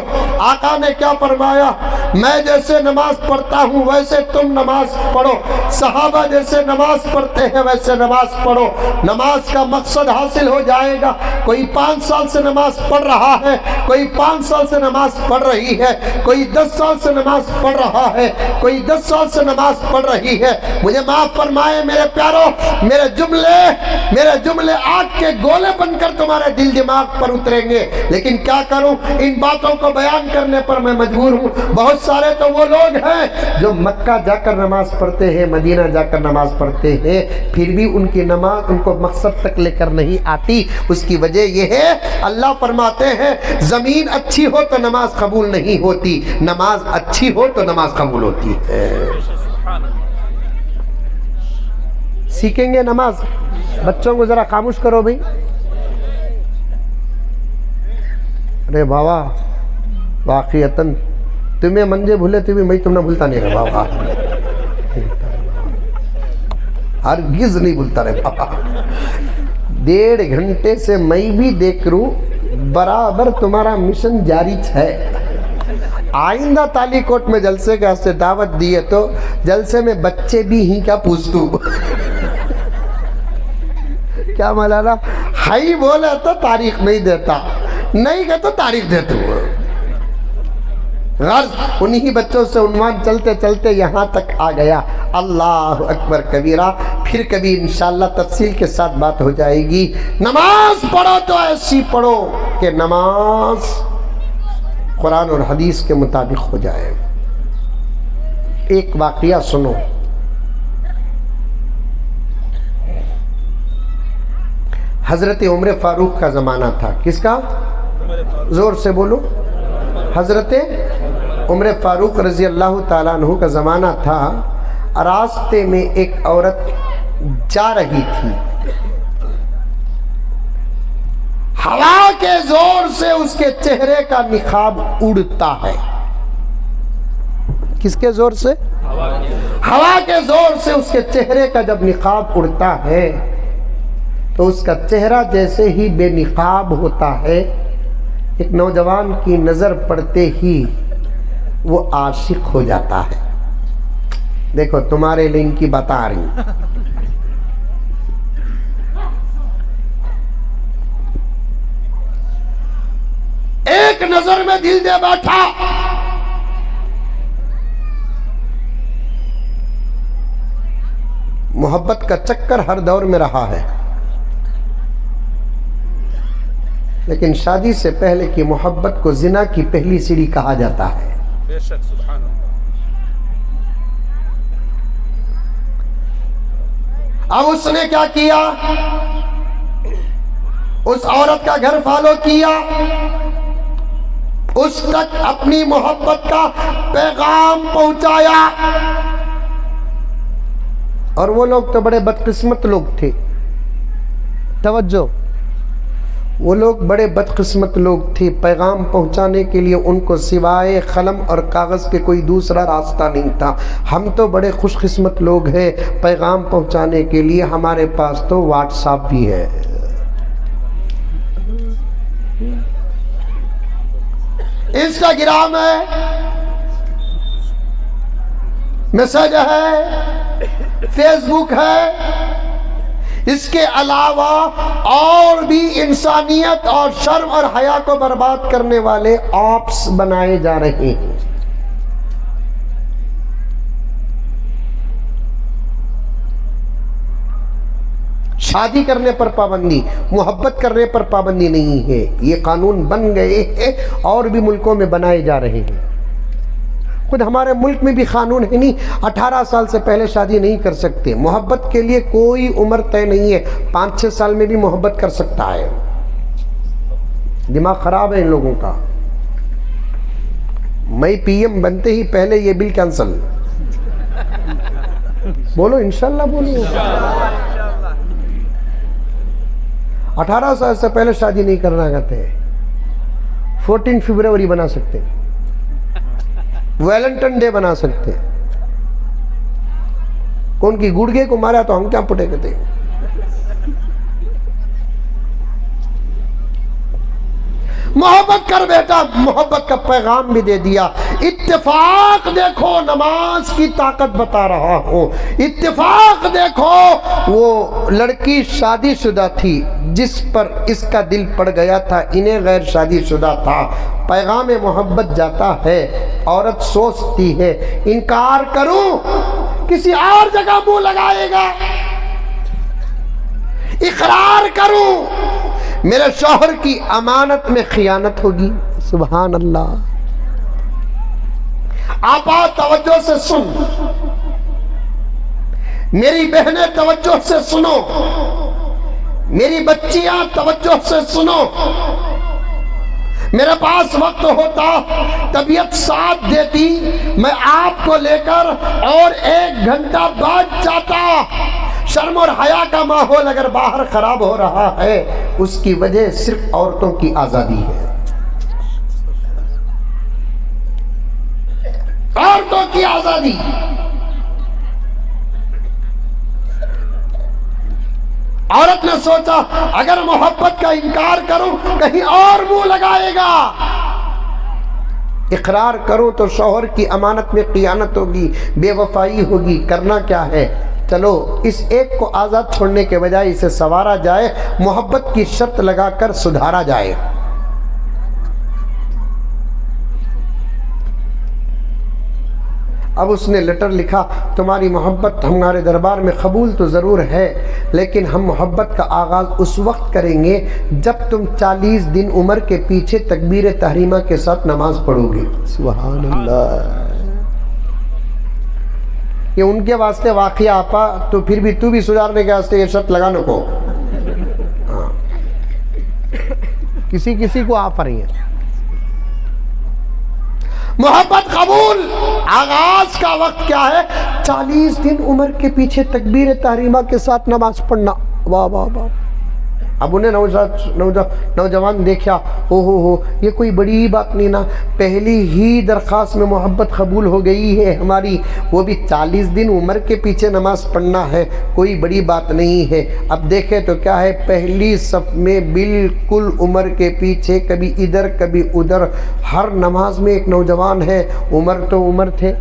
آقا نے کیا فرمایا؟ میں جیسے نماز پڑھتا ہوں ویسے تم نماز پڑھو، صحابہ جیسے نماز پڑھتے ہیں ویسے نماز پڑھو، نماز کا مقصد حاصل ہو جائے گا۔ کوئی 5 سال سے نماز پڑھ رہا ہے، کوئی 5 سال سے نماز پڑھ رہی ہے، کوئی 10 سال سے نماز پڑھ رہا ہے، کوئی 10 سال سے نماز پڑھ رہی ہے۔ مجھے معاف فرمائے میرے پیارو، میرے جملے آگ کے گولے بن کر تمہارے دل دماغ پر اتریں گے، لیکن کیا کروں، ان باتوں کو بیان کرنے پر میں مجبور ہوں۔ بہت سارے تو وہ لوگ ہیں جو مکہ جا کر نماز پڑھتے ہیں، مدینہ جا کر نماز پڑھتے ہیں، پھر بھی ان کی نماز ان کو مقصد تک لے کر نہیں آتی۔ اس کی وجہ یہ ہے، اللہ فرماتے ہیں زمین اچھی ہو تو نماز قبول نہیں ہوتی، نماز اچھی ہو تو نماز قبول ہوتی ہے۔ سیکھیں گے نماز؟ بچوں کو ذرا خاموش کرو بھئی۔ ارے بابا واقعیتاً تمہیں منجے بھولے تمہیں میں تم نہ بھولتا نہیں رہا بابا، ہرگز نہیں بھولتا رہے بابا۔ 1.5 گھنٹے سے میں بھی دیکھ رہوں، برابر تمہارا مشن جاری ہے۔ آئندہ تالی کوٹ میں جلسے کا سے دعوت دیے تو جلسے میں بچے بھی ہی کیا پوچھتو، کیا مولانا ہائی بولے تو تاریخ نہیں دیتا، نہیں کہ تو تاریخ دیتا ہوں۔ غرض انہی بچوں سے عنوان چلتے چلتے یہاں تک آ گیا۔ اللہ اکبر کبیرہ، پھر کبھی انشاءاللہ تفصیل کے ساتھ بات ہو جائے گی۔ نماز پڑھو تو ایسی پڑھو کہ نماز قرآن اور حدیث کے مطابق ہو جائے۔ ایک واقعہ سنو، حضرت عمر فاروق کا زمانہ تھا۔ کس کا؟ زور سے بولو۔ حضرت عمر فاروق رضی اللہ تعالیٰ عنہ کا زمانہ تھا۔ راستے میں ایک عورت جا رہی تھی، ہوا کے زور سے اس کے چہرے کا نقاب اڑتا ہے۔ کس کے زور سے؟ ہوا کے زور سے اس کے چہرے کا جب نقاب اڑتا ہے تو اس کا چہرہ جیسے ہی بے نقاب ہوتا ہے، ایک نوجوان کی نظر پڑتے ہی وہ عاشق ہو جاتا ہے۔ دیکھو تمہارے لیے ان کی بتا رہی، ایک نظر میں دل دے بیٹھا، محبت کا چکر ہر دور میں رہا ہے، لیکن شادی سے پہلے کی محبت کو زنا کی پہلی سیڑھی کہا جاتا ہے۔ بے شک سبحان اللہ۔ اب اس نے کیا کیا؟ اس عورت کا گھر فالو کیا، اس تک اپنی محبت کا پیغام پہنچایا۔ اور وہ لوگ تو بڑے بدقسمت لوگ تھے. توجہ, وہ لوگ بڑے بدقسمت لوگ تھے. پیغام پہنچانے کے لیے ان کو سوائے قلم اور کاغذ کے کوئی دوسرا راستہ نہیں تھا. ہم تو بڑے خوش قسمت لوگ ہیں, پیغام پہنچانے کے لیے ہمارے پاس تو واٹس ایپ بھی ہے, انسٹاگرام ہے, میسج ہے, فیس بک ہے. اس کے علاوہ اور بھی انسانیت اور شرم اور حیا کو برباد کرنے والے ایپس بنائے جا رہے ہیں. شادی کرنے پر پابندی, محبت کرنے پر پابندی نہیں ہے. یہ قانون بن گئے ہیں اور بھی ملکوں میں بنائے جا رہے ہیں. خود ہمارے ملک میں بھی قانون ہے نہیں, 18 سال سے پہلے شادی نہیں کر سکتے. محبت کے لیے کوئی عمر طے نہیں ہے, 5-6 سال میں بھی محبت کر سکتا ہے. دماغ خراب ہے ان لوگوں کا. میں پی ایم بنتے ہی پہلے یہ بل کینسل. بولو انشاءاللہ, بولو. 18 سال سے پہلے شادی نہیں کرنا کہتے. 14 فروری بنا سکتے, ویلنٹن ڈے بنا سکتے. کون کی گڑگے کو مارا تو ہم کیا پٹے کہتے. محبت کر بیٹا, محبت کا پیغام بھی دے دیا. اتفاق دیکھو, نماز کی طاقت بتا رہا ہوں. اتفاق دیکھو, وہ لڑکی شادی شدہ تھی جس پر اس کا دل پڑ گیا تھا, انہیں غیر شادی شدہ تھا. پیغام محبت جاتا ہے, عورت سوچتی ہے انکار کروں کسی اور جگہ منہ لگائے گا, اقرار کروں میرے شوہر کی امانت میں خیانت ہوگی. سبحان اللہ. آپا توجہ سے سن, میری بہنیں توجہ سے سنو, میری بچیاں توجہ سے سنو. میرے پاس وقت ہوتا, طبیعت ساتھ دیتی, میں آپ کو لے کر اور 1 گھنٹہ بعد جاتا. شرم اور حیا کا ماحول اگر باہر خراب ہو رہا ہے, اس کی وجہ صرف عورتوں کی آزادی ہے. عورتوں کی آزادی. عورت نے سوچا اگر محبت کا انکار کروں کہیں اور منہ لگائے گا, اقرار کروں تو شوہر کی امانت میں خیانت ہوگی, بے وفائی ہوگی. کرنا کیا ہے, چلو اس ایک کو آزاد چھوڑنے کے بجائے اسے سنوارا جائے, محبت کی شرط لگا کر سدھارا جائے. اب اس نے لیٹر لکھا, تمہاری محبت ہمارے دربار میں قبول تو ضرور ہے, لیکن ہم محبت کا آغاز اس وقت کریں گے جب تم 40 دن عمر کے پیچھے تکبیر تحریمہ کے ساتھ نماز پڑھو گے. سبحان اللہ. یہ ان کے واسطے واقعہ آپا, تو پھر بھی تو بھی سدھارنے کے واسطے یہ شرط لگانے کو. کسی کو آپ رہی ہیں. محبت قبول, آغاز کا وقت کیا ہے, 40 دن عمر کے پیچھے تکبیر تحریمہ کے ساتھ نماز پڑھنا. واہ واہ واہ. اب انہیں نوجوان دیکھا, ہو یہ کوئی بڑی بات نہیں نا, پہلی ہی درخواست میں محبت قبول ہو گئی ہے ہماری, وہ بھی 40 دن عمر کے پیچھے نماز پڑھنا ہے, کوئی بڑی بات نہیں ہے. اب دیکھیں تو کیا ہے, پہلی صف میں بالکل عمر کے پیچھے, کبھی ادھر کبھی ادھر, ہر نماز میں ایک نوجوان ہے. عمر تو عمر تھے,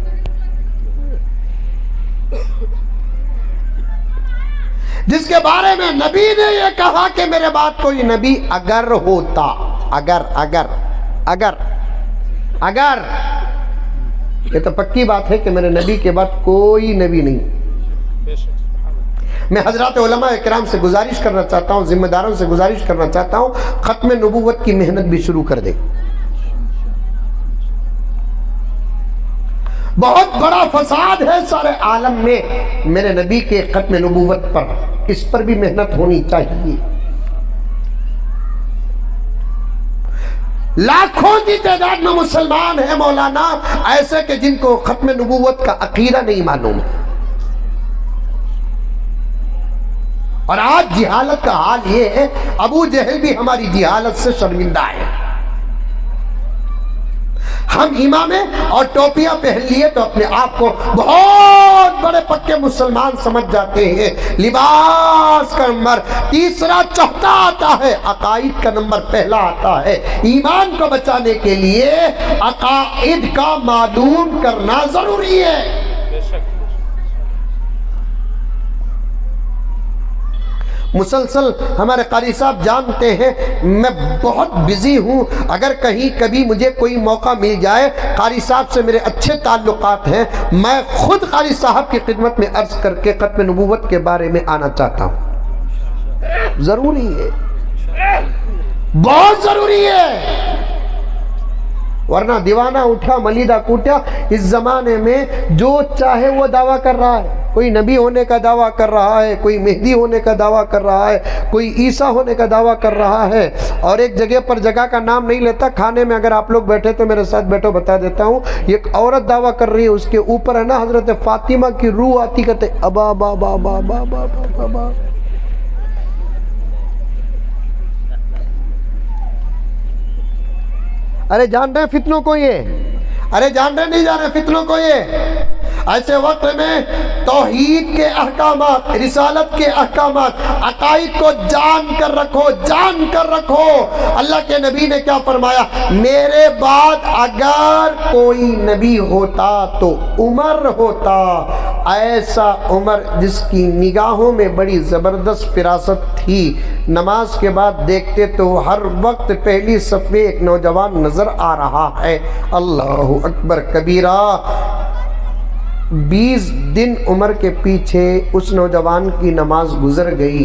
جس کے بارے میں نبی نے یہ کہا کہ میرے بعد کوئی نبی اگر ہوتا, اگر یہ تو پکی بات ہے کہ میرے نبی کے بعد کوئی نبی نہیں. میں حضرات علماء اکرام سے گزارش کرنا چاہتا ہوں, ذمہ داروں سے گزارش کرنا چاہتا ہوں, ختم نبوت کی محنت بھی شروع کر دے. بہت بڑا فساد ہے سارے عالم میں میرے نبی کے ختم نبوت پر, اس پر بھی محنت ہونی چاہیے. لاکھوں کی تعداد میں مسلمان ہیں مولانا ایسے کہ جن کو ختم نبوت کا عقیدہ نہیں معلوم ہے. اور آج جہالت کا حال یہ ہے، ابو جہل بھی ہماری جہالت سے شرمندہ ہے۔ ہم امامے اور ٹوپیاں پہن لیے تو اپنے آپ کو بہت بڑے پکے مسلمان سمجھ جاتے ہیں۔ لباس کا نمبر تیسرا چوتھا آتا ہے، عقائد کا نمبر پہلا آتا ہے۔ ایمان کو بچانے کے لیے عقائد کا معلوم کرنا ضروری ہے۔ مسلسل ہمارے قاری صاحب جانتے ہیں میں بہت بزی ہوں، اگر کہیں کبھی مجھے کوئی موقع مل جائے، قاری صاحب سے میرے اچھے تعلقات ہیں، میں خود قاری صاحب کی خدمت میں عرض کر کے ختم نبوت کے بارے میں آنا چاہتا ہوں۔ ضروری ہے، بہت ضروری ہے، ورنہ دیوانہ اٹھا ملیدہ کوٹا۔ اس زمانے میں جو چاہے وہ دعویٰ کر رہا ہے، کوئی نبی ہونے کا دعویٰ کر رہا ہے، کوئی مہدی ہونے کا دعویٰ کر رہا ہے، کوئی عیسیٰ ہونے کا دعویٰ کر رہا ہے، اور ایک جگہ پر جگہ کا نام نہیں لیتا۔ کھانے میں اگر آپ لوگ بیٹھے تو میرے ساتھ بیٹھو، بتا دیتا ہوں، ایک عورت دعویٰ کر رہی ہے، اس کے اوپر ہے نا حضرت فاطمہ کی روح آتی، کہتے ابا ابا ابا ابا ابا ابا ابا۔ ارے جان رہے ہیں فتنوں کو یہ؟ ارے جان رہے نہیں جان رہے فتنوں کو یہ؟ ایسے وقت میں توحید کے احکامات، رسالت کے احکامات، عقائد کو جان کر رکھو، جان کر رکھو۔ اللہ کے نبی نے کیا فرمایا؟ میرے بعد اگر کوئی نبی ہوتا تو عمر ہوتا، ایسا عمر جس کی نگاہوں میں بڑی زبردست فراست تھی۔ نماز کے بعد دیکھتے تو ہر وقت پہلی صف میں ایک نوجوان نظر آ رہا ہے۔ اللہ اکبر کبیرہ۔ 20 دن عمر کے پیچھے اس نوجوان کی نماز گزر گئی۔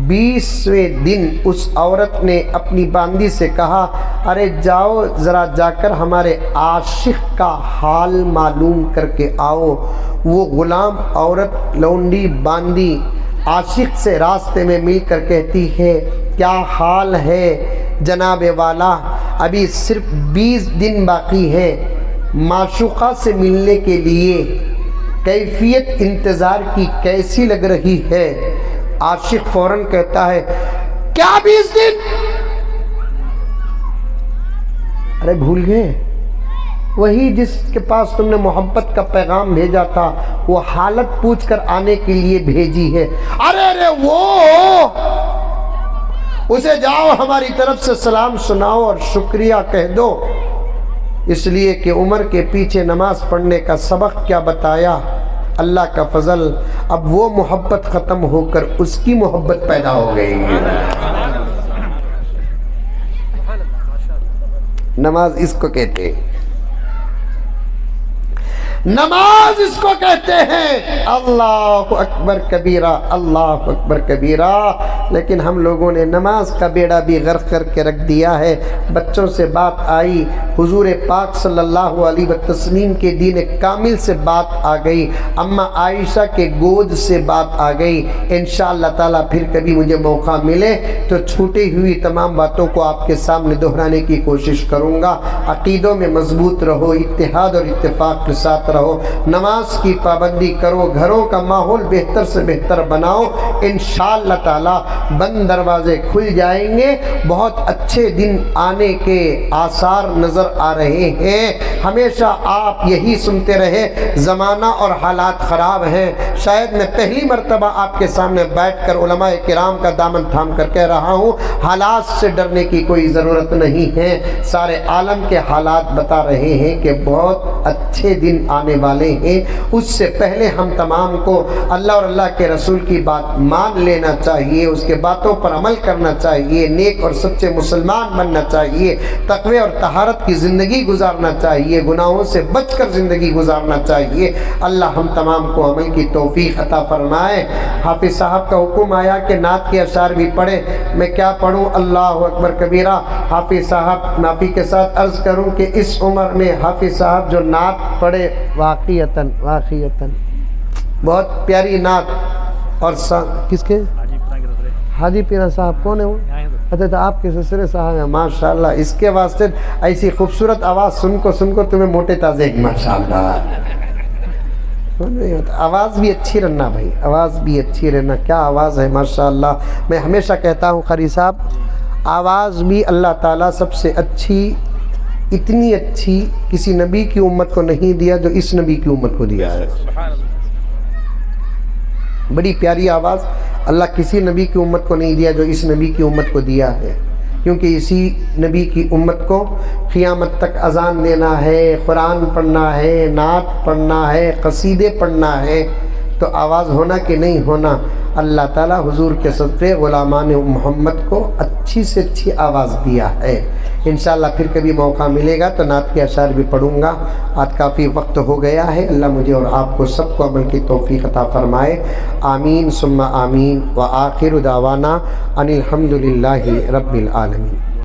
20ویں دن اس عورت نے اپنی باندی سے کہا، ارے جاؤ ذرا جا کر ہمارے عاشق کا حال معلوم کر کے آؤ۔ وہ غلام عورت لونڈی باندی عاشق سے راستے میں مل کر کہتی ہے، کیا حال ہے جناب والا؟ ابھی صرف 20 دن باقی ہے، معشوقہ سے ملنے کے لیے کیفیت انتظار کی کیسی لگ رہی ہے؟ عاشق فوراً کہتا ہے، کیا 20 دن؟ ارے بھول گئے؟ وہی جس کے پاس تم نے محبت کا پیغام بھیجا تھا، وہ حالت پوچھ کر آنے کے لیے بھیجی ہے۔ ارے وہ اسے جاؤ ہماری طرف سے سلام سناؤ اور شکریہ کہہ دو، اس لیے کہ عمر کے پیچھے نماز پڑھنے کا سبق کیا بتایا۔ اللہ کا فضل، اب وہ محبت ختم ہو کر اس کی محبت پیدا ہو گئی۔ نماز اس کو کہتے ہیں، نماز اس کو کہتے ہیں۔ اللہ اکبر کبیرہ، اللہ اکبر کبیرہ۔ لیکن ہم لوگوں نے نماز کا بیڑا بھی غرق کر کے رکھ دیا ہے۔ بچوں سے بات آئی، حضور پاک صلی اللہ علیہ وسلم کے دین کامل سے بات آ گئی، اماں عائشہ کے گود سے بات آ گئی۔ انشاءاللہ تعالیٰ پھر کبھی مجھے موقع ملے تو چھوٹی ہوئی تمام باتوں کو آپ کے سامنے دہرانے کی کوشش کروں گا۔ عقیدوں میں مضبوط رہو، اتحاد اور اتفاق کے ساتھ رہو، نماز کی پابندی کرو، گھروں کا ماحول بہتر سے بہتر بناؤ، انشاءاللہ تعالی بند دروازے کھل جائیں گے۔ بہت اچھے دن آنے کے آثار نظر آ رہے ہیں۔ ہمیشہ آپ یہی سنتے رہے زمانہ اور حالات خراب ہیں۔ شاید میں پہلی مرتبہ آپ کے سامنے بیٹھ کر علماء کرام کا دامن تھام کر کہہ رہا ہوں، حالات سے ڈرنے کی کوئی ضرورت نہیں ہے۔ سارے عالم کے حالات بتا رہے ہیں کہ بہت اچھے دن آنے والے ہیں۔ اس سے پہلے ہم تمام کو اللہ اور اللہ کے رسول کی بات مان لینا چاہیے، اس کے باتوں پر عمل کرنا چاہیے، نیک اور سچے مسلمان بننا چاہیے، تقوی اور طہارت کی زندگی گزارنا چاہیے، گناہوں سے بچ کر زندگی گزارنا چاہیے۔ اللہ ہم تمام کو عمل کی توفیق عطا فرمائے۔ حافظ صاحب کا حکم آیا کہ نعت کے اشعار بھی پڑھیں، میں کیا پڑھوں؟ اللہ اکبر کبیرہ۔ حافظ صاحب معافی کے ساتھ عرض کروں کہ اس عمر میں حافظ صاحب جو نعت پڑھے واقعیتاً بہت پیاری نعت، اور کس کے؟ حاجی پیرا صاحب کون ہے وہ؟ اچھا تو آپ کے سسرے صاحب ہیں، ماشاءاللہ۔ اس کے واسطے ایسی خوبصورت آواز سن کو تمہیں موٹے تازے، ماشاءاللہ۔ آواز بھی اچھی رہنا بھائی، آواز بھی اچھی رہنا، کیا آواز ہے ماشاءاللہ۔ میں ہمیشہ کہتا ہوں قاری صاحب، آواز بھی اللہ تعالیٰ سب سے اچھی، اتنی اچھی کسی نبی کی امت کو نہیں دیا جو اس نبی کی امت کو دیا ہے۔ سبحان اللہ۔ بڑی پیاری آواز اللہ کسی نبی کی امت کو نہیں دیا جو اس نبی کی امت کو دیا ہے، کیونکہ اسی نبی کی امت کو قیامت تک اذان دینا ہے، قرآن پڑھنا ہے، نعت پڑھنا ہے، قصیدے پڑھنا ہے، تو آواز ہونا کہ نہیں ہونا، اللہ تعالیٰ حضور کے صدقے غلامان محمد کو اچھی سے اچھی آواز دیا ہے۔ انشاءاللہ پھر کبھی موقع ملے گا تو نعت کے اشعار بھی پڑھوں گا۔ آج کافی وقت ہو گیا ہے، اللہ مجھے اور آپ کو سب کو عمل کی توفیق عطا فرمائے، آمین ثم آمین، وآخر دعوانا ان الحمدللہ رب العالمین۔